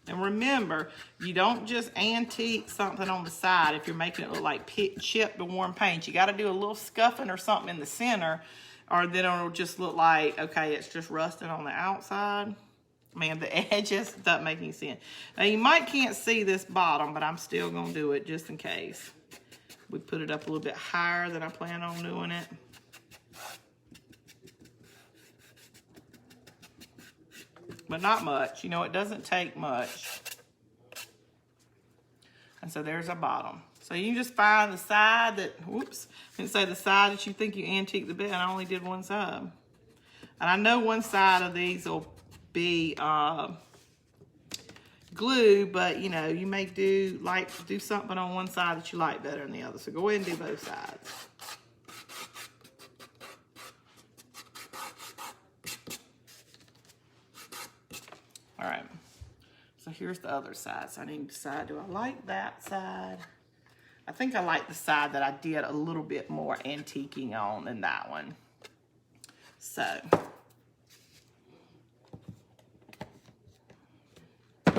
Speaker 1: And remember, you don't just antique something on the side if you're making it look like chipped or worn paint. You got to do a little scuffing or something in the center, or then it'll just look like, okay, it's just rusting on the outside. Man, the edges doesn't make any sense. Now, you might can't see this bottom, but I'm still going to do it just in case. We put it up a little bit higher than I plan on doing it. But not much. You know, it doesn't take much. And so there's our bottom. So you just find the side that, whoops, I didn't say the side that you think you antique the best. I only did one side. And I know one side of these will be glue, but you know, you may do something on one side that you like better than the other. So go ahead and do both sides. All right. So here's the other side. So I need to decide, do I like that side? I think I like the side that I did a little bit more antiquing on than that one. So.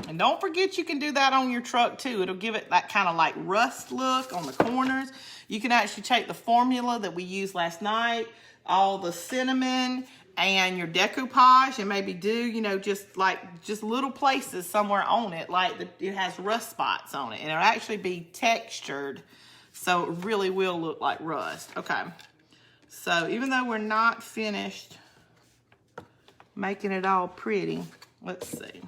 Speaker 1: And don't forget you can do that on your truck too. It'll give it that kind of like rust look on the corners. You can actually take the formula that we used last night, all the cinnamon and your decoupage, and maybe do, you know, just little places somewhere on it, like it has rust spots on it, and it'll actually be textured, so it really will look like rust. Okay, so even though we're not finished making it all pretty, let's see.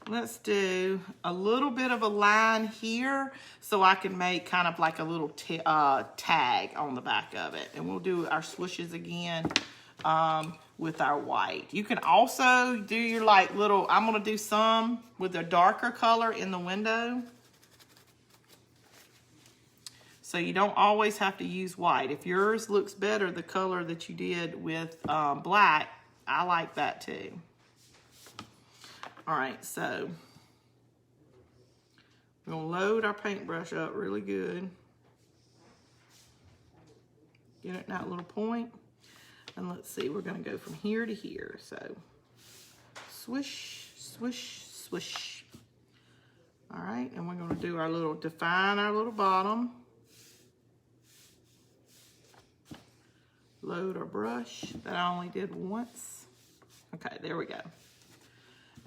Speaker 1: Let's do a little bit of a line here so I can make kind of like a little tag on the back of it. And we'll do our swooshes again with our white. You can also do your like little, I'm gonna do some with a darker color in the window. So you don't always have to use white. If yours looks better, the color that you did with black, I like that too. All right, so we're gonna load our paintbrush up really good. Get it in that little point. And let's see, we're gonna go from here to here. So swish, swish, swish. All right, and we're gonna do our little, define our little bottom. Load our brush, that I only did once. Okay, there we go.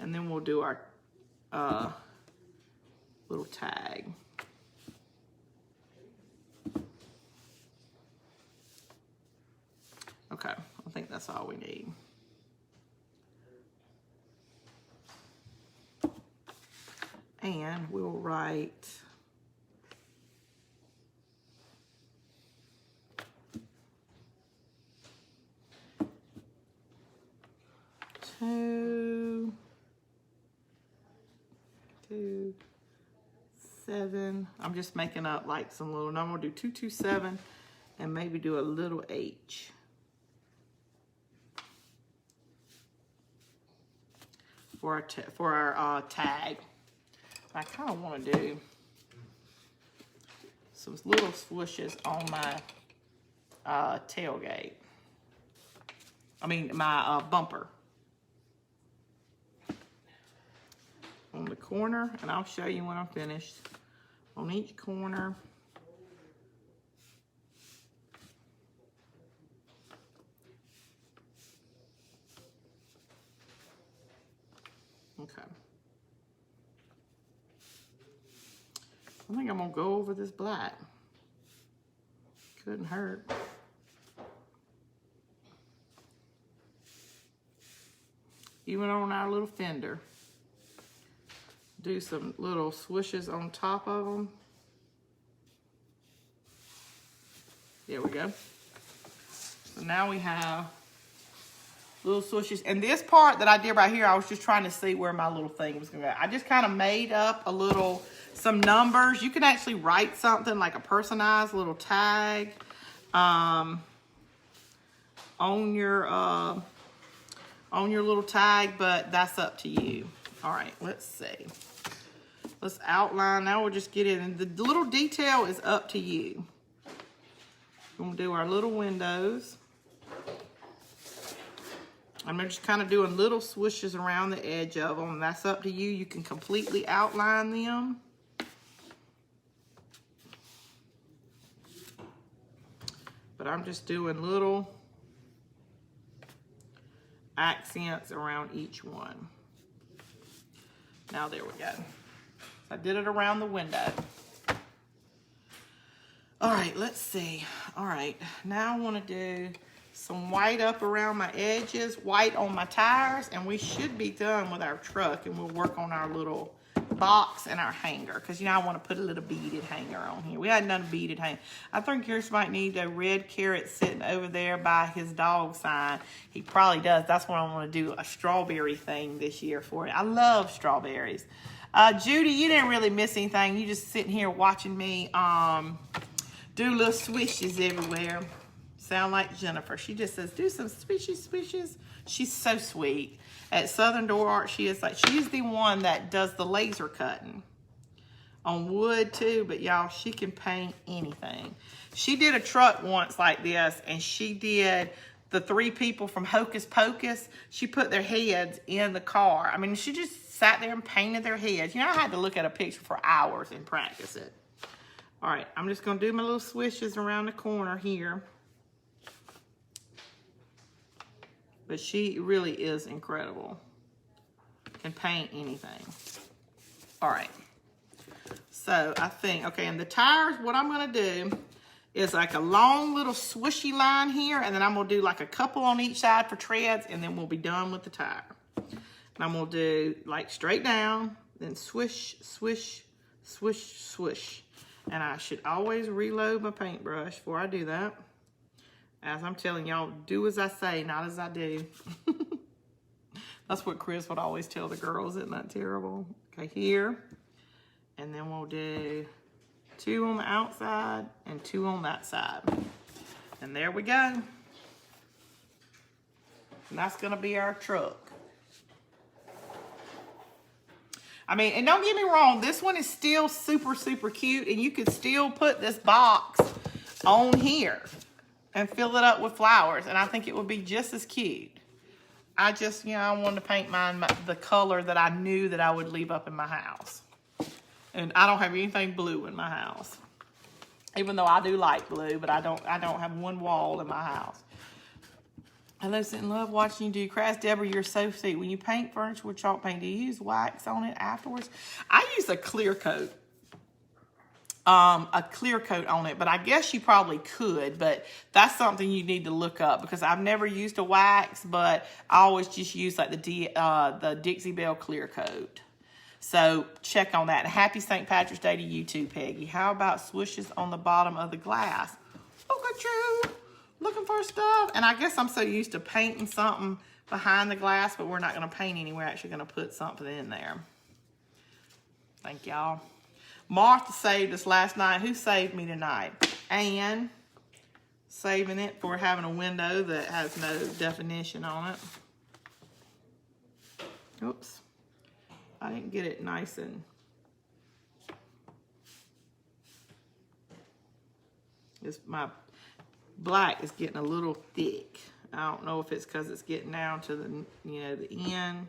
Speaker 1: And then we'll do our little tag. Okay, I think that's all we need. And we'll write two, 7. I'm just making up like some little, and I'm gonna do 227 and maybe do a little H. For our tag. I kind of want to do some little swooshes on my tailgate. I mean my bumper. On the corner, and I'll show you when I'm finished. On each corner. Okay. I think I'm gonna go over this black. Couldn't hurt. Even on our little fender. Do some little swishes on top of them. There we go. So now we have little swishes. And this part that I did right here, I was just trying to see where my little thing was gonna go. I just kind of made up some numbers. You can actually write something like a personalized little tag on your little tag, but that's up to you. All right, let's see. Let's outline. Now we'll just get in. And the little detail is up to you. We're gonna do our little windows. I'm just kind of doing little swishes around the edge of them. That's up to you. You can completely outline them. But I'm just doing little accents around each one. Now there we go. I did it around the window. All right, let's see. All right, now I want to do some white up around my edges, white on my tires, and we should be done with our truck, and we'll work on our little box and our hanger, because you know I want to put a little beaded hanger on here. We hadn't done a beaded hanger. I think yours might need a red carrot sitting over there by his dog sign. He probably does. That's what I want to do, a strawberry thing this year for it. I love strawberries. Judy, you didn't really miss anything. You just sitting here watching me do little swishes everywhere. Sound like Jennifer. She just says, do some swishes, swishes. She's so sweet. At Southern Door Art, she's the one that does the laser cutting on wood too, but y'all, she can paint anything. She did a truck once like this, and she did the 3 people from Hocus Pocus. She put their heads in the car. I mean, she just sat there and painted their heads. You know, I had to look at a picture for hours and practice it. All right, I'm just gonna do my little swishes around the corner here. But she really is incredible. Can paint anything. All right. So I think, okay, and the tires, what I'm gonna do is like a long little swishy line here, and then I'm gonna do like a couple on each side for treads, and then we'll be done with the tire. And I'm gonna do like straight down, then swish, swish, swish, swish. And I should always reload my paintbrush before I do that. As I'm telling y'all, do as I say, not as I do. That's what Chris would always tell the girls. Isn't that terrible? Okay, here. And then we'll do 2 on the outside and 2 on that side. And there we go. And that's gonna be our truck. I mean, and don't get me wrong, this one is still super, super cute, and you could still put this box on here and fill it up with flowers, and I think it would be just as cute. I just, I wanted to paint mine the color that I knew that I would leave up in my house. And I don't have anything blue in my house. Even though I do like blue, but I don't have one wall in my house. I love watching you do crafts. Deborah, you're so sweet. When you paint furniture with chalk paint, do you use wax on it afterwards? I use a clear coat. On it, but I guess you probably could, but that's something you need to look up because I've never used a wax, but I always just use like the Dixie Belle clear coat. So check on that. Happy St. Patrick's Day to you too, Peggy. How about swishes on the bottom of the glass? Look at you, looking for stuff. And I guess I'm so used to painting something behind the glass, but we're not gonna paint any. We're actually gonna put something in there. Thank y'all. Martha saved us last night. Who saved me tonight? Anne. Saving it for having a window that has no definition on it. Oops. I didn't get it nice and... my black is getting a little thick. I don't know if it's because it's getting down to the, the end.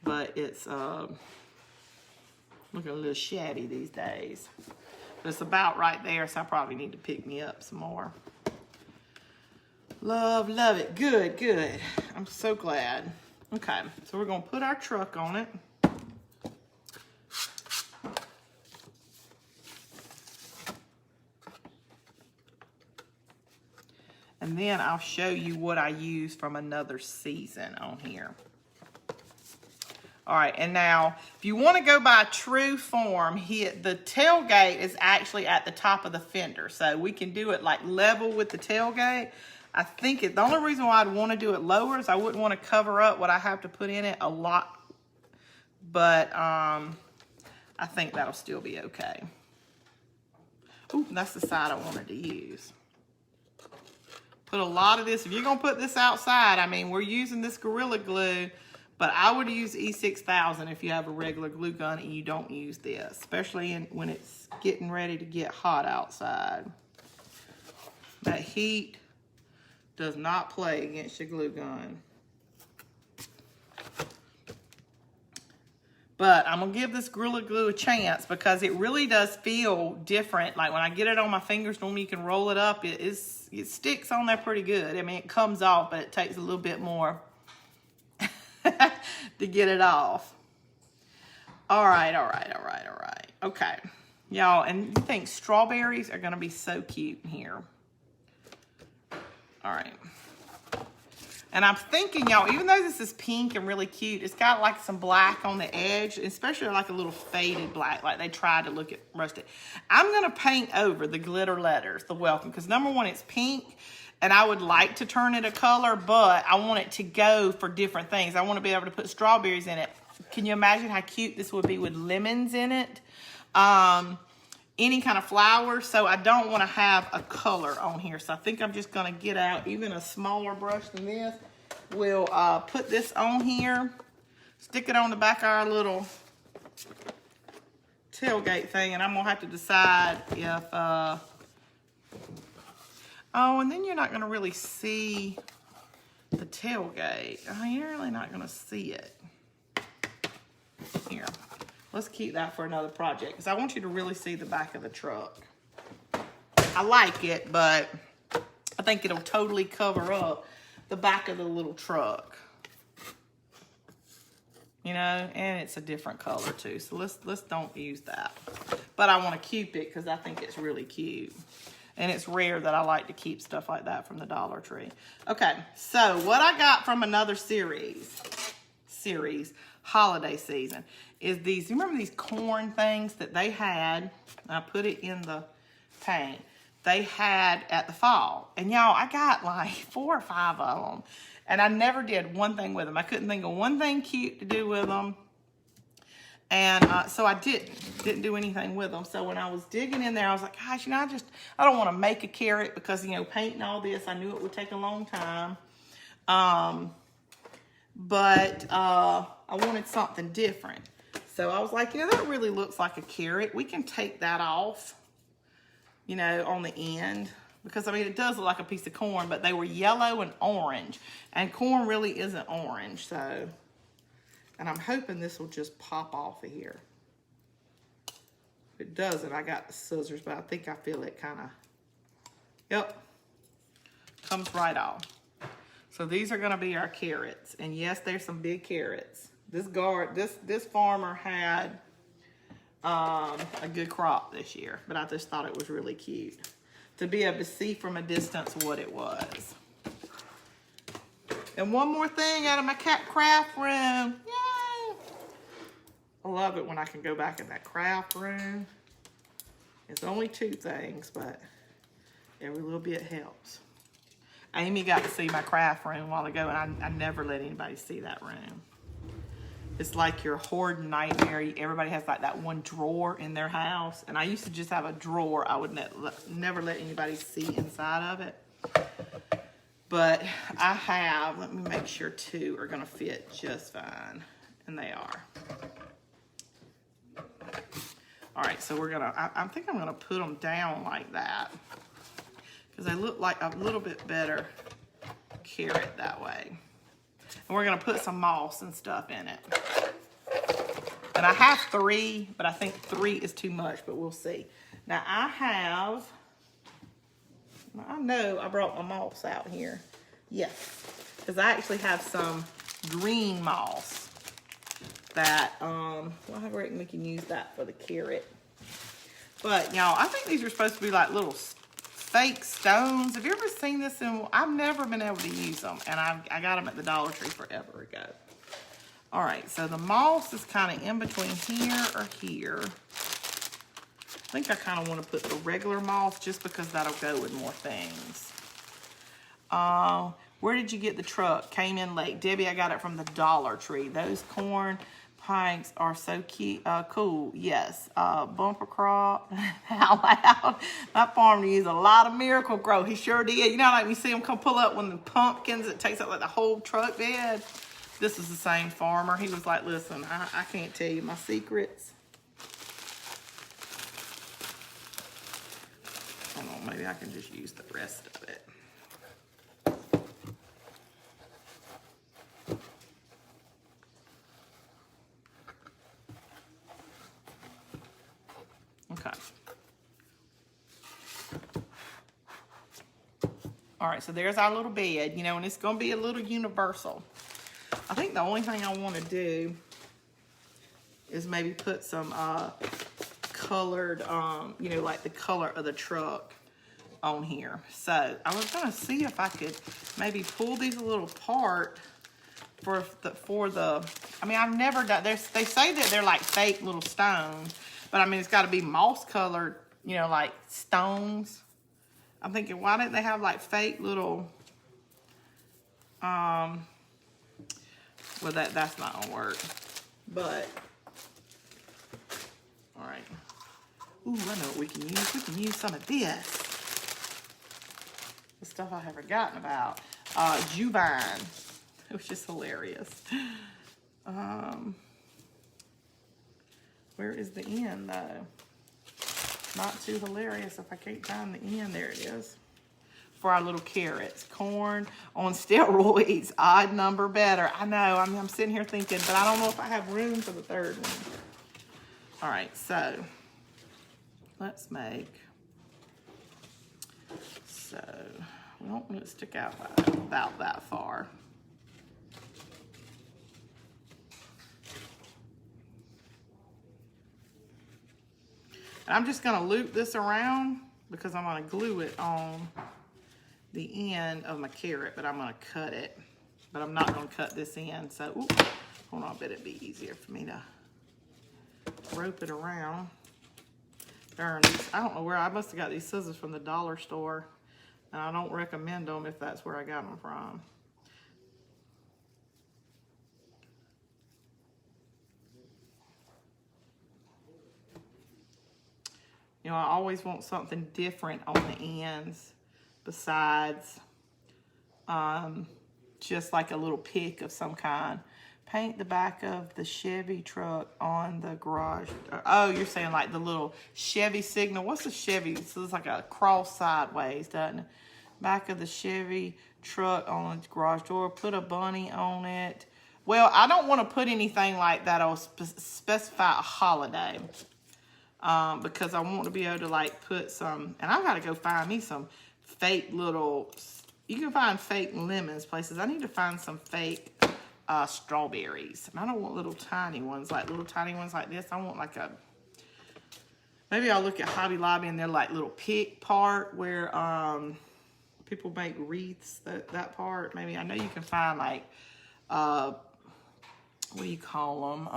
Speaker 1: But it's looking a little shabby these days. But it's about right there, so I probably need to pick me up some more. Love it. Good. I'm so glad. Okay, so we're gonna put our truck on it. And then I'll show you what I use from another season on here. All right, and now, if you want to go by true form, the tailgate is actually at the top of the fender. So we can do it like level with the tailgate. I think the only reason why I'd want to do it lower is I wouldn't want to cover up what I have to put in it a lot. But I think that'll still be okay. Ooh, that's the side I wanted to use. Put a lot of this, if you're going to put this outside, I mean, we're using this Gorilla Glue, but I would use E6000 if you have a regular glue gun and you don't use this, especially when it's getting ready to get hot outside. That heat does not play against your glue gun. But I'm going to give this Gorilla Glue a chance because it really does feel different. Like when I get it on my fingers, normally you can roll it up. It sticks on there pretty good. I mean, it comes off, but it takes a little bit more to get it off. All right. Okay. Y'all, and you think strawberries are going to be so cute in here. All right. And I'm thinking, y'all, even though this is pink and really cute, it's got like some black on the edge, especially like a little faded black, like they tried to look at rustic. I'm going to paint over the glitter letters, the welcome, because number one, it's pink, and I would like to turn it a color, but I want it to go for different things. I want to be able to put strawberries in it. Can you imagine how cute this would be with lemons in it? any kind of flowers, so I don't want to have a color on here. So I think I'm just going to get out even a smaller brush than this. We'll put this on here, stick it on the back of our little tailgate thing, and I'm going to have to decide if, oh, and then you're not going to really see the tailgate. Oh, you're really not going to see it. Here, let's keep that for another project, because I want you to really see the back of the truck. I like it, but I think it'll totally cover up the back of the little truck. You know, and it's a different color too, so let's don't use that. But I want to keep it because I think it's really cute. And it's rare that I like to keep stuff like that from the Dollar Tree. Okay, so what I got from another series, holiday season, is these, you remember these corn things that they had? I put it in the paint. They had at the fall. And y'all, I got like 4 or 5 of them. And I never did one thing with them. I couldn't think of one thing cute to do with them. And so I didn't do anything with them. So when I was digging in there, I was like, gosh, you know, I don't want to make a carrot because, you know, painting all this, I knew it would take a long time. But I wanted something different. So I was like, you know, that really looks like a carrot. We can take that off, you know, on the end. Because, I mean, it does look like a piece of corn, but they were yellow and orange. And corn really isn't orange, so. And I'm hoping this will just pop off of here. If it doesn't, I got the scissors, but I think I feel it kind of, yep, comes right off. So these are going to be our carrots. And yes, there's some big carrots. This farmer had a good crop this year, but I just thought it was really cute to be able to see from a distance what it was. And one more thing out of my cat craft room. Yay! I love it when I can go back in that craft room. It's only 2 things, but every little bit helps. Amy got to see my craft room a while ago, and I never let anybody see that room. It's like your hoarding nightmare. Everybody has like that one drawer in their house. And I used to just have a drawer. I would never let anybody see inside of it. But I have, let me make sure 2 are gonna fit just fine. And they are. All right, so we're gonna, I think I'm gonna put them down like that. Because they look like a little bit better carrot that way. And we're going to put some moss and stuff in it. And I have 3, but I think 3 is too much, but we'll see. Now I know I brought my moss out here. Yes, because I actually have some green moss that, well, I reckon we can use that for the carrot. But y'all, I think these are supposed to be like little fake stones. Have you ever seen this? I've never been able to use them, and I got them at the Dollar Tree forever ago. All right, so the moss is kind of in between here or here. I think I kind of want to put the regular moss just because that'll go with more things. Where did you get the truck? Came in late. Debbie, I got it from the Dollar Tree. Those corn pikes are so cute, cool. Yes, bumper crop. How loud? That farmer used a lot of Miracle Grow. He sure did. You know, like you see them come pull up when the pumpkins, it takes up like the whole truck bed. This is the same farmer. He was like, listen, I can't tell you my secrets. Hold on, maybe I can just use the rest of it. Okay. All right, so there's our little bed, you know, and it's going to be a little universal. I think the only thing I want to do is maybe put some colored, you know, like the color of the truck on here. So I was going to see if I could maybe pull these a little apart for the, I mean, I've never done, they say that they're like fake little stones, but I mean, it's got to be moss colored, you know, like stones. I'm thinking, why didn't they have like fake little, well, that's not gonna work, but, all right. Ooh, I know what we can use. We can use some of this. The stuff I have forgotten about. Juvine, which is hilarious. Where is the end, though? Not too hilarious if I can't find the end. There it is. For our little carrots. Corn on steroids. Odd number better. I know. I'm sitting here thinking, but I don't know if I have room for the third one. All right, so let's make. So we don't want it to stick out about that far. And I'm just going to loop this around because I'm going to glue it on the end of my carrot, but I'm going to cut it. But I'm not going to cut this end. So, hold on, I bet it'd be easier for me to rope it around. Darn, I don't know where, I must have got these scissors from the dollar store. And I don't recommend them if that's where I got them from. You know, I always want something different on the ends besides just like a little pick of some kind. Paint the back of the Chevy truck on the garage. Oh, you're saying like the little Chevy signal. What's a Chevy? So it's like a cross sideways, doesn't it? Back of the Chevy truck on the garage door. Put a bunny on it. Well, I don't want to put anything like that. I'll specify a holiday. Because I want to be able to like put some, and I've got to go find me some fake little, you can find fake lemons places. I need to find some fake strawberries. And I don't want little tiny ones like this. I want like a, maybe I'll look at Hobby Lobby and they're like little pick part where people make wreaths, that part. Maybe, I know you can find like, what do you call them?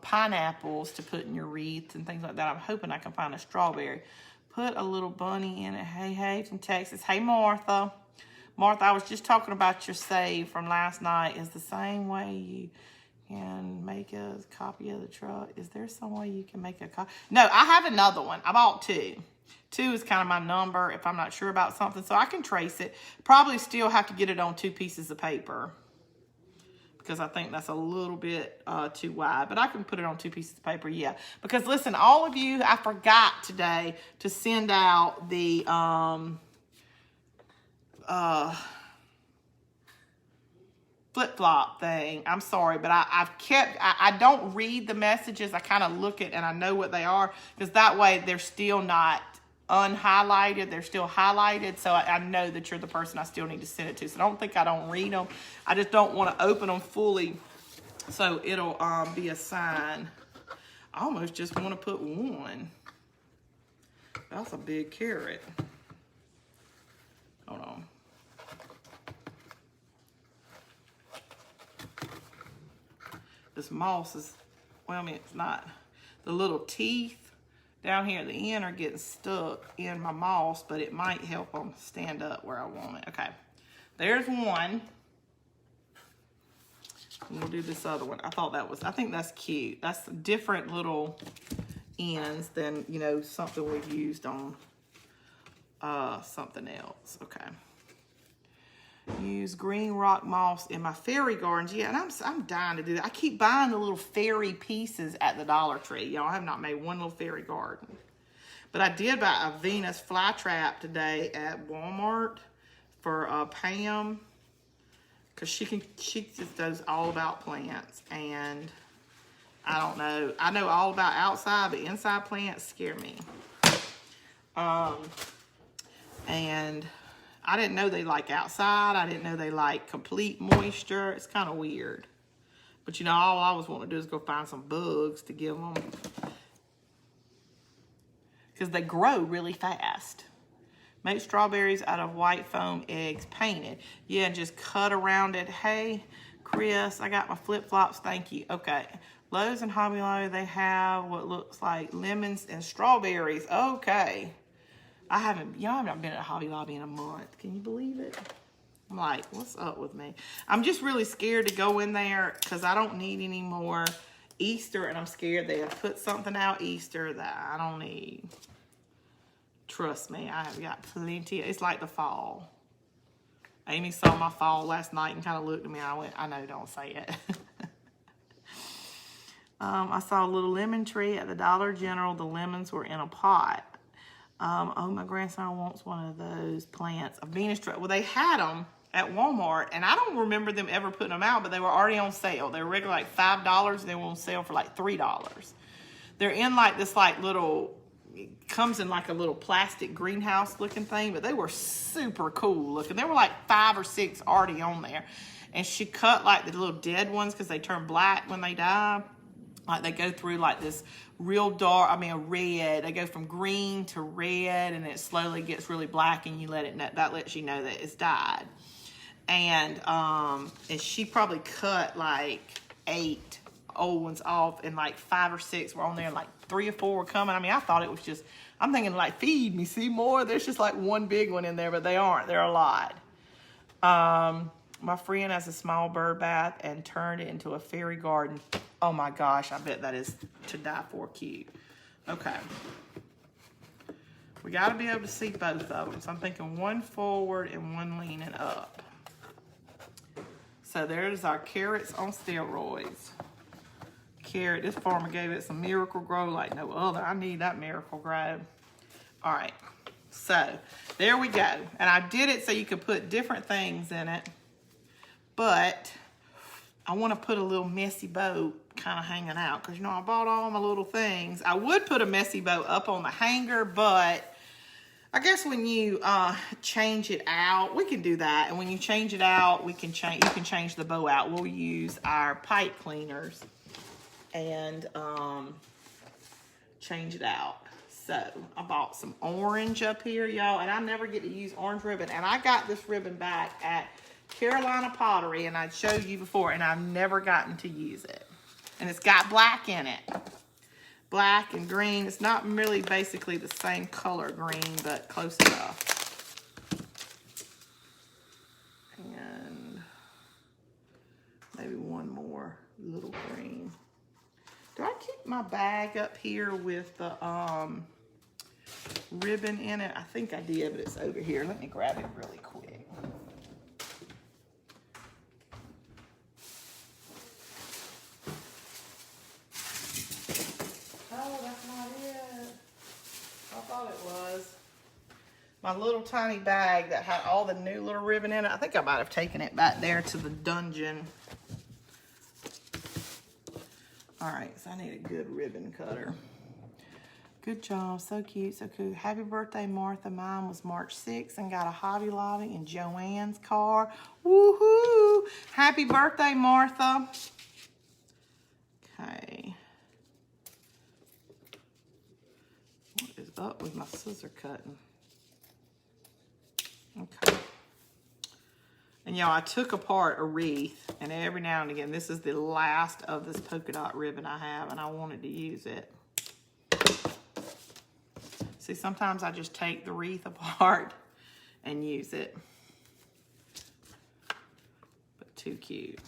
Speaker 1: Pineapples to put in your wreath and things like that. I'm hoping I can find a strawberry. Put a little bunny in it. Hey, from Texas. Hey, Martha. Martha, I was just talking about your save from last night. Is the same way you can make a copy of the truck? Is there some way you can make a copy? No, I have another one. I bought two. 2 is kind of my number if I'm not sure about something. So I can trace it. Probably still have to get it on 2 pieces of paper, because I think that's a little bit too wide. But I can put it on 2 pieces of paper, yeah. Because listen, all of you, I forgot today to send out the flip-flop thing. I'm sorry, but I don't read the messages. I kind of look at and I know what they are, because that way they're still not unhighlighted. They're still highlighted, so I know that you're the person I still need to send it to. So don't think I don't read them. I just don't want to open them fully, so it'll be a sign. I almost just want to put one. That's a big carrot. Hold on. This moss is, well, I mean, it's not. The little teeth down here at the end are getting stuck in my moss, but it might help them stand up where I want it. Okay, there's one. And we'll do this other one. I think that's cute. That's different little ends than, you know, something we've used on something else. Okay. Use green rock moss in my fairy gardens. Yeah, and I'm dying to do that. I keep buying the little fairy pieces at the Dollar Tree. Y'all, I have not made one little fairy garden. But I did buy a Venus flytrap today at Walmart for Pam, because she just does all about plants, and I don't know. I know all about outside, but inside plants scare me. And I didn't know they like outside. I didn't know they like complete moisture. It's kind of weird. But, you know, all I was wanting to do is go find some bugs to give them, because they grow really fast. Make strawberries out of white foam eggs painted. Yeah, and just cut around it. Hey, Chris, I got my flip-flops. Thank you. Okay. Lowe's and Hobby Lobby, they have what looks like lemons and strawberries. Okay. Y'all haven't been at Hobby Lobby in a month. Can you believe it? I'm like, what's up with me? I'm just really scared to go in there because I don't need any more Easter, and I'm scared they have put something out Easter that I don't need. Trust me, I have got plenty. It's like the fall. Amy saw my fall last night and kind of looked at me. I went, I know, don't say it. I saw a little lemon tree at the Dollar General. The lemons were in a pot. Oh, my grandson wants one of those plants. A Venus truck. Well, they had them at Walmart, and I don't remember them ever putting them out, but they were already on sale. They were regular like $5, and they were on sale for like $3. They're in like this like little, it comes in like a little plastic greenhouse looking thing, but they were super cool looking. There were like 5 or 6 already on there, and she cut like the little dead ones because they turn black when they die. Like they go through like this real dark, a red. They go from green to red, and it slowly gets really black, and you let it, that lets you know that it's died. And she probably cut like 8 old ones off, and like 5 or 6 were on there, and like 3 or 4 were coming. I thought it was just, I'm thinking like, feed me, see more. There's just like one big one in there, but they aren't. They're a lot. My friend has a small bird bath and turned it into a fairy garden. Oh my gosh, I bet that is to die for cute. Okay. We got to be able to see both of them. So I'm thinking one forward and one leaning up. So there's our carrots on steroids. Carrot, this farmer gave it some Miracle Grow like no other. I need that Miracle Grow. All right, so there we go. And I did it so you could put different things in it. But I want to put a little messy bow kind of hanging out because, you know, I bought all my little things. I would put a messy bow up on the hanger, but I guess when you change it out, we can do that. And when you change it out, you can change the bow out. We'll use our pipe cleaners and change it out. So I bought some orange up here, y'all, and I never get to use orange ribbon. And I got this ribbon back at Carolina Pottery, and I'd showed you before, and I've never gotten to use it. And it's got black in it. Black and green. It's not really basically the same color green, but close enough. And maybe one more little green. Do I keep my bag up here with the ribbon in it? I think I did, but it's over here. Let me grab it really quick. My little tiny bag that had all the new little ribbon in it. I think I might have taken it back there to the dungeon. All right, so I need a good ribbon cutter. Good job, so cute, so cool. Happy birthday, Martha. Mine was March 6th and got a Hobby Lobby in Joanne's car. Woohoo! Happy birthday, Martha. Okay. What is up with my scissor cutting? Okay. And y'all, I took apart a wreath, and every now and again, this is the last of this polka dot ribbon I have, and I wanted to use it. See, sometimes I just take the wreath apart and use it. But too cute.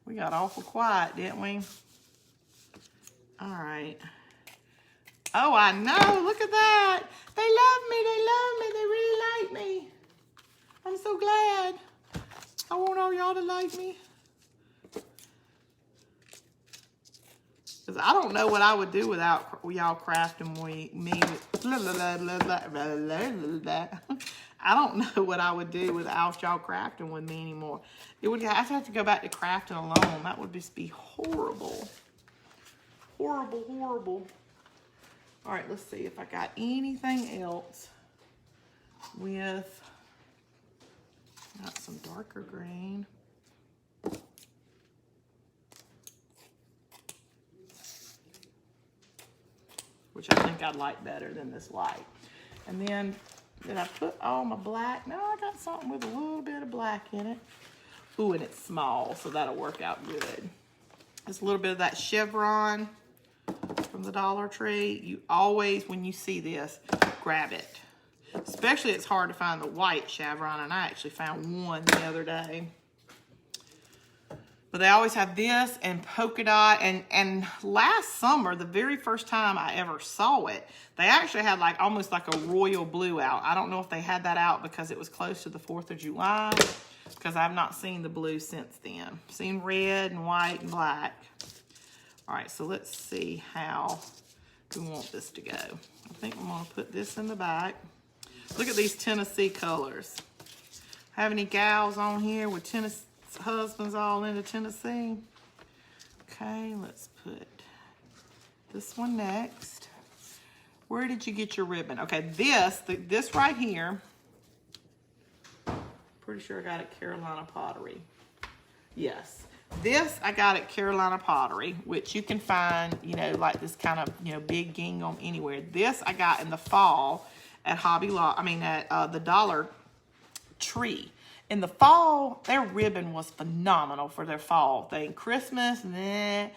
Speaker 1: We got awful quiet, didn't we? All right. Oh, I know. Look at that. They love me. They love me. They really like me. I'm so glad. I want all y'all to like me. Because I don't know what I would do without y'all crafting me. I don't know what I would do without y'all crafting with me anymore. I'd have to go back to crafting alone. That would just be horrible. Horrible, horrible. All right, let's see if I got anything else with, got some darker green. Which I think I'd like better than this light. And then, did I put all my black? No, I got something with a little bit of black in it. Ooh, and it's small, so that'll work out good. Just a little bit of that chevron from the Dollar Tree. You always, when you see this, grab it. Especially it's hard to find the white chevron, and I actually found one the other day. But they always have this and polka dot. And last summer, the very first time I ever saw it, they actually had like almost like a royal blue out. I don't know if they had that out because it was close to the 4th of July, because I've not seen the blue since then. Seen red and white and black. All right, so let's see how we want this to go. I think I'm gonna put this in the back. Look at these Tennessee colors. Have any gals on here with Tennessee husbands all into Tennessee? Okay, let's put this one next. Where did you get your ribbon? Okay, this right here, pretty sure I got it at Carolina Pottery. Yes, this I got at Carolina Pottery, which you can find, you know, like this kind of, you know, big gingham anywhere. This I got in the fall at at the Dollar Tree. In the fall, their ribbon was phenomenal for their fall thing. Christmas, nah.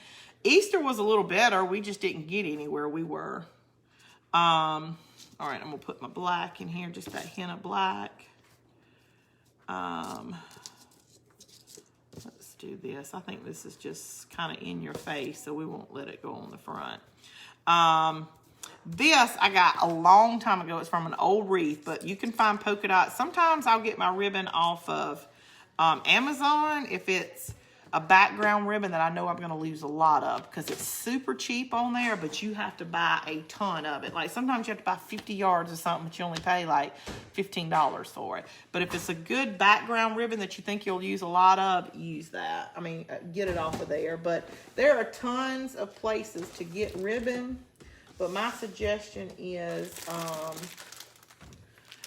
Speaker 1: Easter was a little better. We just didn't get anywhere we were. All right, I'm gonna put my black in here, just that hint of black. Let's do this. I think this is just kind of in your face, so we won't let it go on the front. This I got a long time ago. It's from an old wreath, but you can find polka dots. Sometimes I'll get my ribbon off of Amazon if it's a background ribbon that I know I'm going to lose a lot of, because it's super cheap on there, but you have to buy a ton of it. Like sometimes you have to buy 50 yards or something, but you only pay like $15 for it. But if it's a good background ribbon that you think you'll use a lot of, use that. I mean, get it off of there. But there are tons of places to get ribbon. But my suggestion is,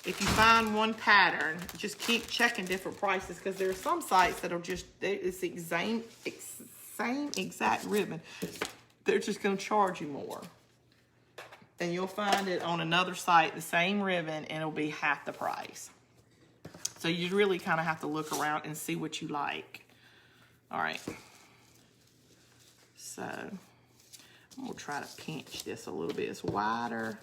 Speaker 1: if you find one pattern, just keep checking different prices, because there are some sites that'll just, it's the same exact ribbon. They're just going to charge you more. And you'll find it on another site, the same ribbon, and it'll be half the price. So you really kind of have to look around and see what you like. All right. So I'm going to try to pinch this a little bit. It's wider.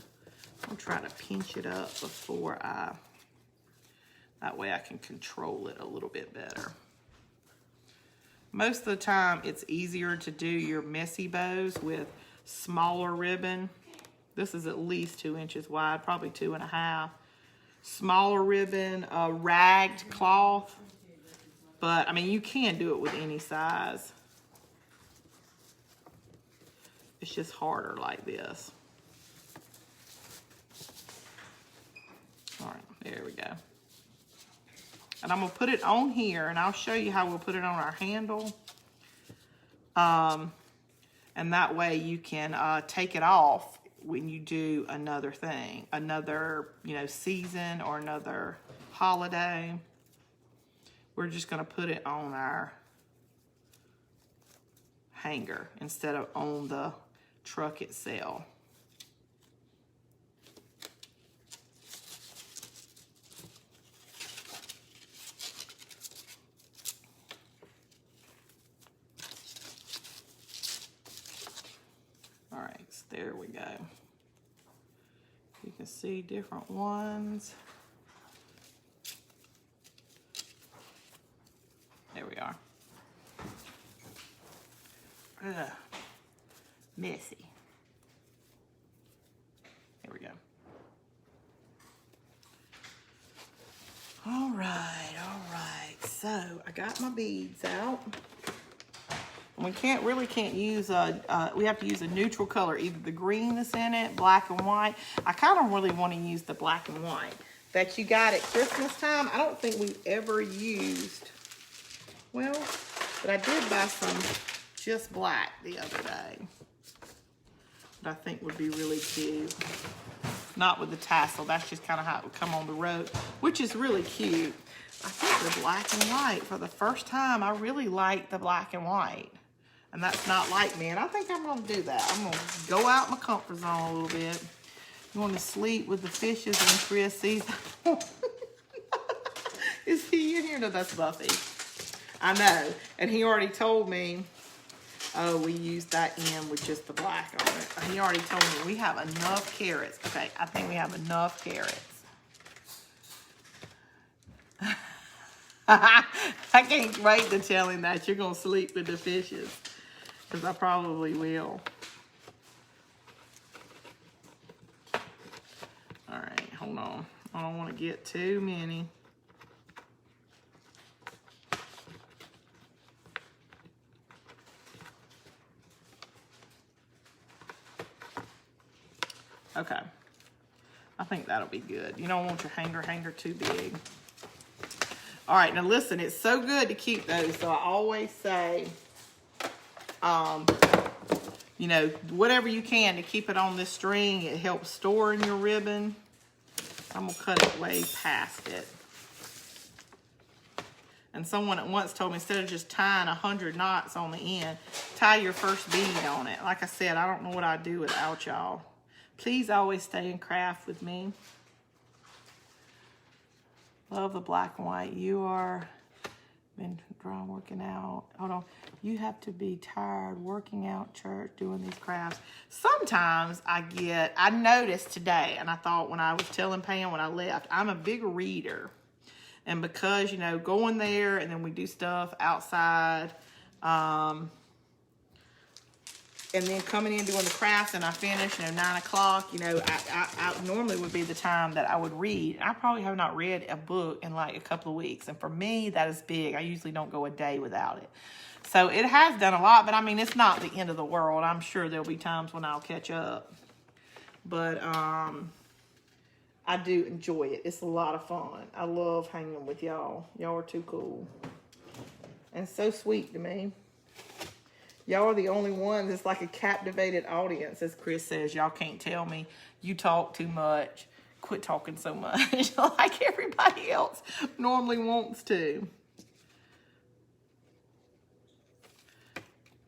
Speaker 1: I'm going to try to pinch it up before that way I can control it a little bit better. Most of the time, it's easier to do your messy bows with smaller ribbon. This is at least 2 inches wide, probably 2.5. Smaller ribbon, ragged cloth. But, I mean, you can do it with any size. It's just harder like this. All right, there we go. And I'm gonna put it on here, and I'll show you how we'll put it on our handle. And that way you can take it off when you do another thing, another, you know, season or another holiday. We're just gonna put it on our hanger instead of on the truck itself. All right, so there we go. You can see different ones. There we are. Ugh. Messy. There we go. All right, all right. So I got my beads out. We can't use we have to use a neutral color, either the green that's in it, black and white. I kind of really want to use the black and white that you got at Christmas time. I don't think we've ever used, well, but I did buy some just black the other day that I think would be really cute. Not with the tassel, that's just kind of how it would come on the road, which is really cute. I think the black and white, for the first time, I really like the black and white. And that's not like me, and I think I'm gonna do that. I'm gonna go out my comfort zone a little bit. You want to sleep with the fishes and Chris sees. Is he in here? No, that's Buffy. I know, and he already told me, oh, we used that in with just the black on it. He already told me we have enough carrots. Okay, I think we have enough carrots. I can't wait to tell him that you're going to sleep with the fishes. Because I probably will. All right, hold on. I don't want to get too many. Okay. I think that'll be good. You don't want your hanger too big. All right, now listen, it's so good to keep those. So I always say, you know, whatever you can to keep it on this string. It helps store in your ribbon. I'm gonna cut it way past it. And someone at once told me, instead of just tying 100 knots on the end, tie your first bead on it. Like I said, I don't know what I'd do without y'all. Please always stay in craft with me. Love the black and white. You are been drawing, working out. Hold on. You have to be tired working out, church, doing these crafts. Sometimes I noticed today, and I thought when I was telling Pam when I left, I'm a big reader. And because, you know, going there and then we do stuff outside, and then coming in doing the crafts and I finish, you know, 9 o'clock, you know, I normally would be the time that I would read. I probably have not read a book in like a couple of weeks. And for me, that is big. I usually don't go a day without it. So it has done a lot, but I mean, it's not the end of the world. I'm sure there'll be times when I'll catch up. But I do enjoy it. It's a lot of fun. I love hanging with y'all. Y'all are too cool. And so sweet to me. Y'all are the only ones. It's like a captivated audience, as Chris says. Y'all can't tell me you talk too much. Quit talking so much like everybody else normally wants to.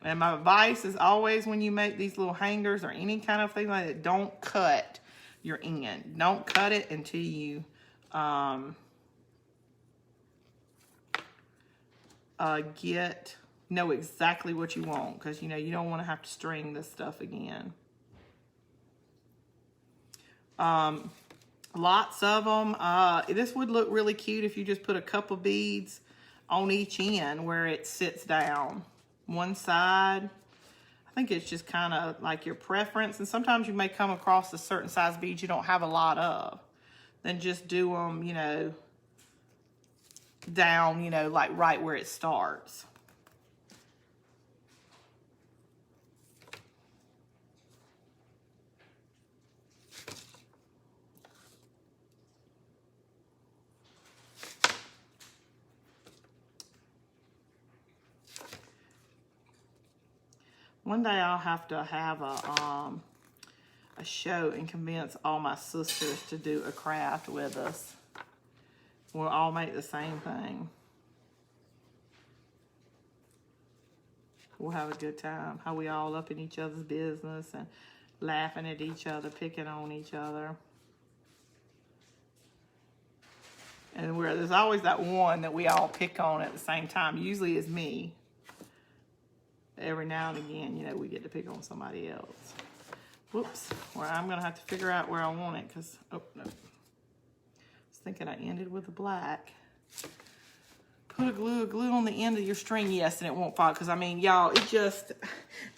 Speaker 1: And my advice is always when you make these little hangers or any kind of thing like that, don't cut your end. Don't cut it until you know exactly what you want, because you know you don't want to have to string this stuff again. Lots of them. This would look really cute if you just put a couple beads on each end where it sits down. One side. I think it's just kind of like your preference, and sometimes you may come across a certain size beads you don't have a lot of. Then just do them, you know, down, you know, like right where it starts. One day I'll have to have a show and convince all my sisters to do a craft with us. We'll all make the same thing. We'll have a good time. How we all up in each other's business and laughing at each other, picking on each other. And there's always that one that we all pick on at the same time. Usually it's me. Every now and again, you know, we get to pick on somebody else. Whoops. Well, I'm going to have to figure out where I want it because, oh, no. I was thinking I ended with the black. Put a glue on the end of your string, yes, and it won't fall. Because, I mean, y'all, it just,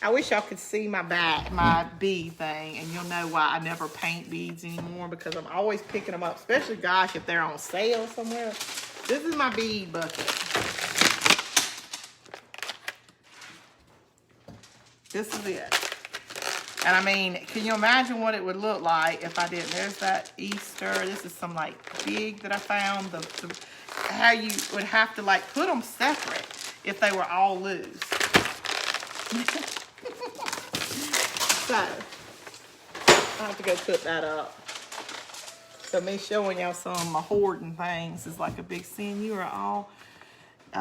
Speaker 1: I wish y'all could see my bead thing, and you'll know why I never paint beads anymore, because I'm always picking them up, especially, gosh, if they're on sale somewhere. This is my bead bucket. This is it. And I mean, can you imagine what it would look like if I did? There's that Easter. This is some like big that I found. How you would have to like put them separate if they were all loose. So, I have to go put that up. So me showing y'all some of my hoarding things is like a big sin. You are all...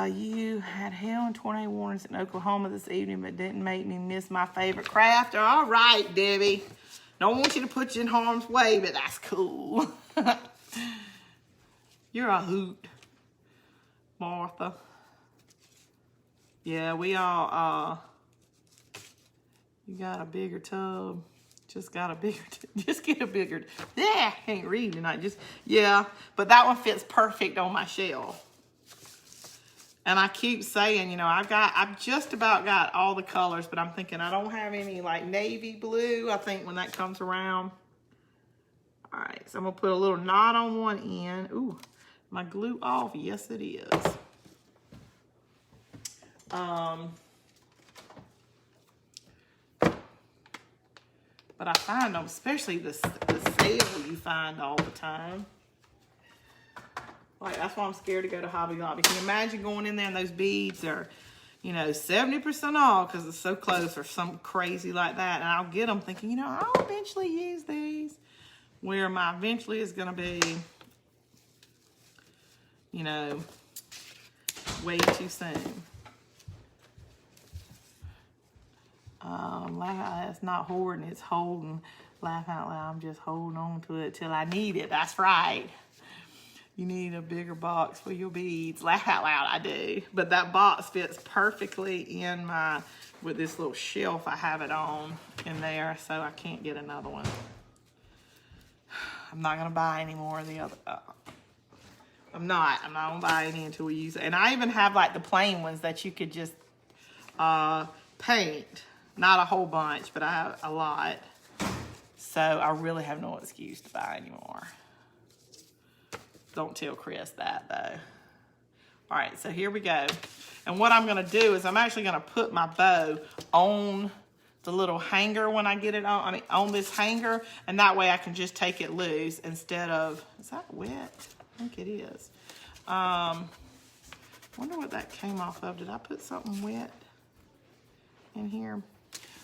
Speaker 1: you had hail and tornado warnings in Oklahoma this evening, but didn't make me miss my favorite crafter. All right, Debbie. Don't want you to put you in harm's way, but that's cool. You're a hoot, Martha. Yeah, we all, you got a bigger tub. Just got a bigger, just get a bigger, yeah, can't read tonight. Yeah, but that one fits perfect on my shelf. And I keep saying, you know, I've just about got all the colors, but I'm thinking I don't have any like navy blue, I think, when that comes around. All right, so I'm gonna put a little knot on one end. Ooh, my glue off, yes it is. But I find them, especially the sale you find all the time. Like, that's why I'm scared to go to Hobby Lobby. Can you imagine going in there and those beads are, you know, 70% off because it's so close or something crazy like that. And I'll get them thinking, you know, I'll eventually use these. Where my eventually is going to be, you know, way too soon. It's not hoarding, it's holding. Laugh out loud, I'm just holding on to it till I need it. That's right. You need a bigger box for your beads. Laugh out loud, I do. But that box fits perfectly in my, with this little shelf I have it on in there, so I can't get another one. I'm not gonna buy any more of the other, I'm not gonna buy any until we use it. And I even have like the plain ones that you could just paint. Not a whole bunch, but I have a lot. So I really have no excuse to buy anymore. Don't tell Chris that though. All right, so here we go. And what I'm gonna do is I'm actually gonna put my bow on the little hanger when I get it on, on this hanger, and that way I can just take it loose instead of, is that wet? I think it is. Wonder what that came off of. Did I put something wet in here?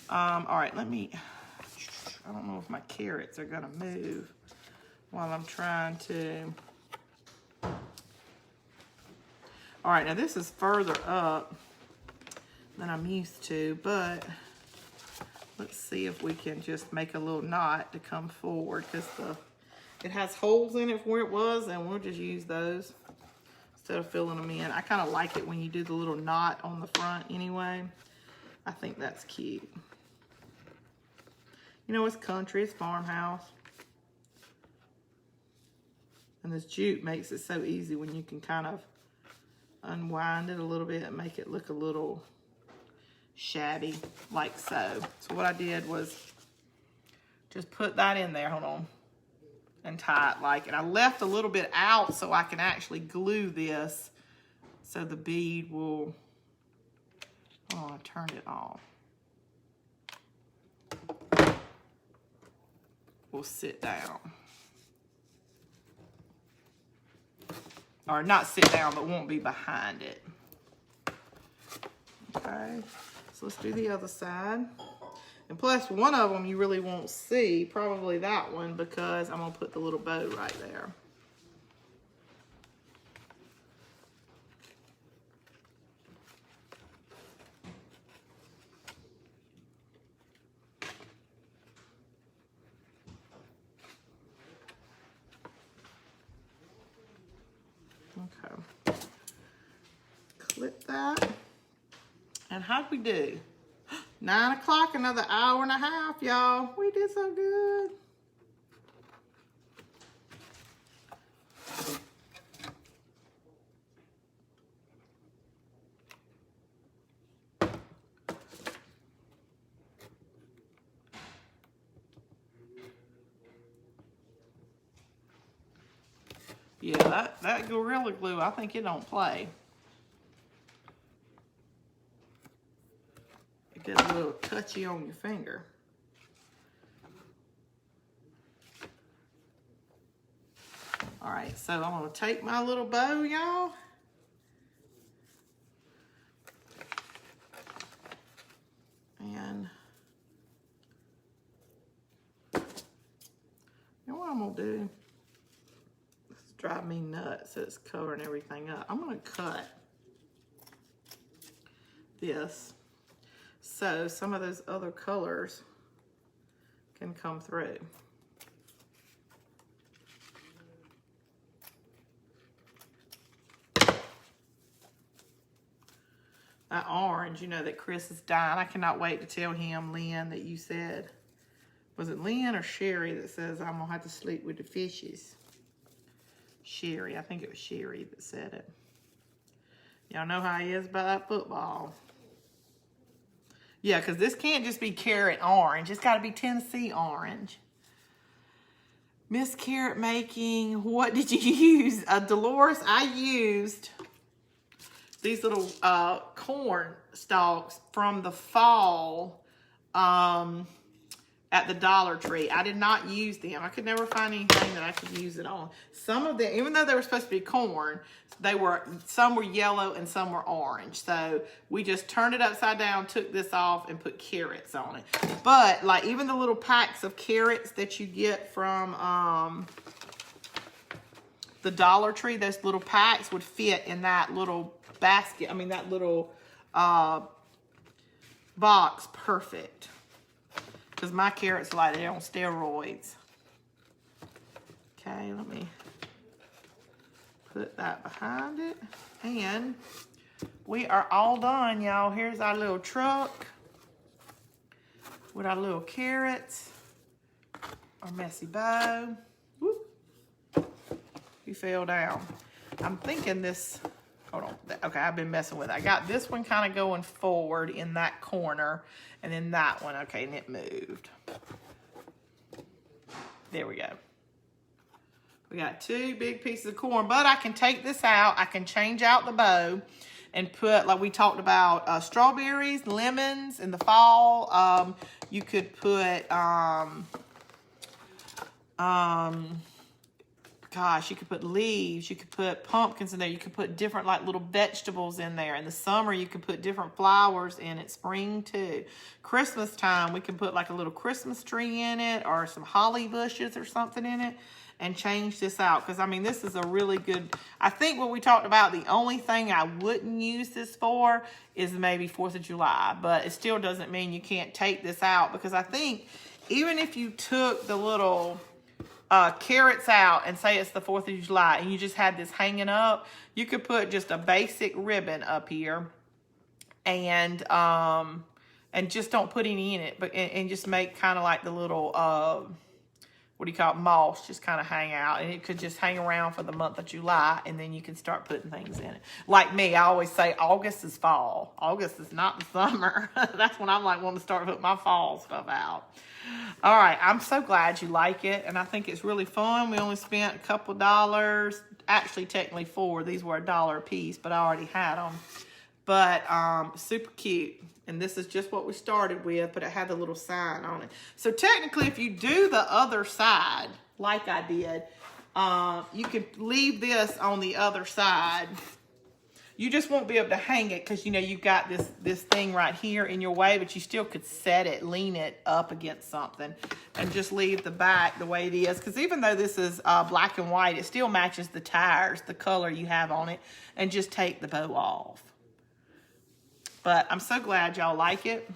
Speaker 1: All right, I don't know if my carrots are gonna move while I'm trying to. All right, now this is further up than I'm used to, but let's see if we can just make a little knot to come forward, because it has holes in it from where it was, and we'll just use those instead of filling them in. I kind of like it when you do the little knot on the front anyway. I think that's cute. You know, it's country, it's farmhouse. And this jute makes it so easy when you can kind of unwind it a little bit and make it look a little shabby, like so. So what I did was just put that in there, hold on, and tie it like, and I left a little bit out so I can actually glue this so the bead will, oh, I turned it off. Will sit down. Or not sit down, but won't be behind it. Okay, so let's do the other side. And plus, one of them you really won't see, probably that one, because I'm gonna put the little bow right there. Okay, clip that. And how'd we do? 9 o'clock, another hour and a half, y'all. We did so good. Yeah, that Gorilla Glue, I think it don't play. It gets a little touchy on your finger. All right, so I'm gonna take my little bow, y'all. And you know what I'm gonna do? Drive me nuts. It's covering everything up. I'm gonna cut this so some of those other colors can come through. That orange, you know, that Chris is dying. I cannot wait to tell him, Lynn, that you said, was it Lynn or Sherry that says I'm gonna have to sleep with the fishes? Sherry, I think it was Sherry that said it. Y'all know how he is about that football. Yeah, because this can't just be carrot orange. It's got to be Tennessee orange. Miss Carrot Making, what did you use? Dolores, I used these little corn stalks from the fall at the Dollar Tree. I did not use them. I could never find anything that I could use it on. Some of them, even though they were supposed to be corn, some were yellow and some were orange. So we just turned it upside down, took this off, and put carrots on it. But like even the little packs of carrots that you get from the Dollar Tree, those little packs would fit in that little basket. I mean that little box perfect. Because my carrots are like they're on steroids. Okay, let me put that behind it. And we are all done, y'all. Here's our little truck with our little carrots. Our messy bow. Whoop. He fell down. I'm thinking this, hold on. Okay, I've been messing with it. I got this one kind of going forward in that corner. And then that one, okay, and it moved. There we go. We got 2 big pieces of corn, but I can take this out. I can change out the bow and put, like we talked about, strawberries, lemons in the fall. You could put, gosh, you could put leaves, you could put pumpkins in there, you could put different like little vegetables in there. In the summer, you could put different flowers in it. Spring too. Christmas time, we can put like a little Christmas tree in it or some holly bushes or something in it and change this out. Because I mean, this is a really good, I think what we talked about, the only thing I wouldn't use this for is maybe 4th of July, but it still doesn't mean you can't take this out, because I think even if you took the little carrots out and say it's the 4th of July and you just had this hanging up, you could put just a basic ribbon up here and just don't put any in it, but and just make kind of like the little what do you call it, moss, just kind of hang out, and it could just hang around for the month of July, and then you can start putting things in it. Like me, I always say August is fall. August is not the summer. That's when I'm like wanting to start putting my fall stuff out. All right, I'm so glad you like it, and I think it's really fun. We only spent a couple dollars, actually technically $4. These were $1 a piece, but I already had them. But super cute. And this is just what we started with, but it had the little sign on it. So technically, if you do the other side, like I did, you can leave this on the other side. You just won't be able to hang it because, you know, you've got this thing right here in your way, but you still could set it, lean it up against something, and just leave the back the way it is. Because even though this is black and white, it still matches the tires, the color you have on it, and just take the bow off. But I'm so glad y'all like it.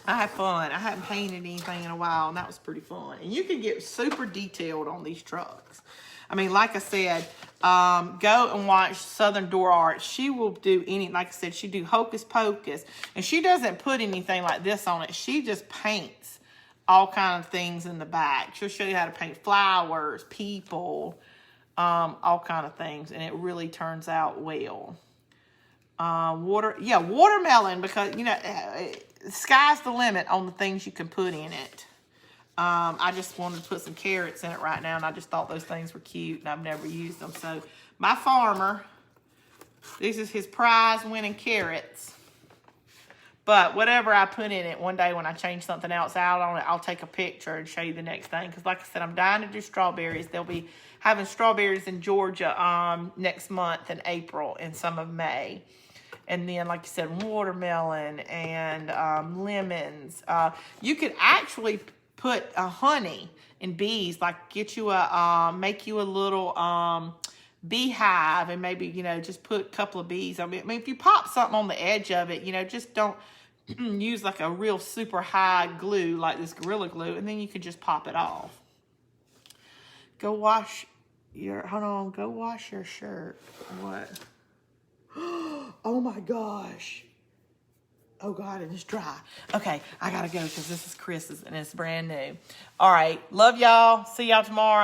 Speaker 1: I had fun. I hadn't painted anything in a while, and that was pretty fun. And you can get super detailed on these trucks. I mean, like I said, go and watch Southern Door Art. She will do any, like I said, she do Hocus Pocus. And she doesn't put anything like this on it. She just paints all kinds of things in the back. She'll show you how to paint flowers, people, all kind of things. And it really turns out well. Watermelon, because, you know, sky's the limit on the things you can put in it. I just wanted to put some carrots in it right now, and I just thought those things were cute, and I've never used them. So my farmer, this is his prize winning carrots. But whatever I put in it, one day when I change something else out on it, I'll take a picture and show you the next thing. Because like I said, I'm dying to do strawberries. They'll be having strawberries in Georgia next month in April and some of May. And then, like you said, watermelon and lemons. You could actually put honey and bees, like get you make you a little beehive, and maybe, you know, just put a couple of bees. I mean, if you pop something on the edge of it, you know, just don't use like a real super high glue like this Gorilla Glue, and then you can just pop it off. Go wash your shirt. What? Oh my gosh. Oh God, it is dry. Okay, I gotta go because this is Chris's and it's brand new. All right, love y'all. See y'all tomorrow.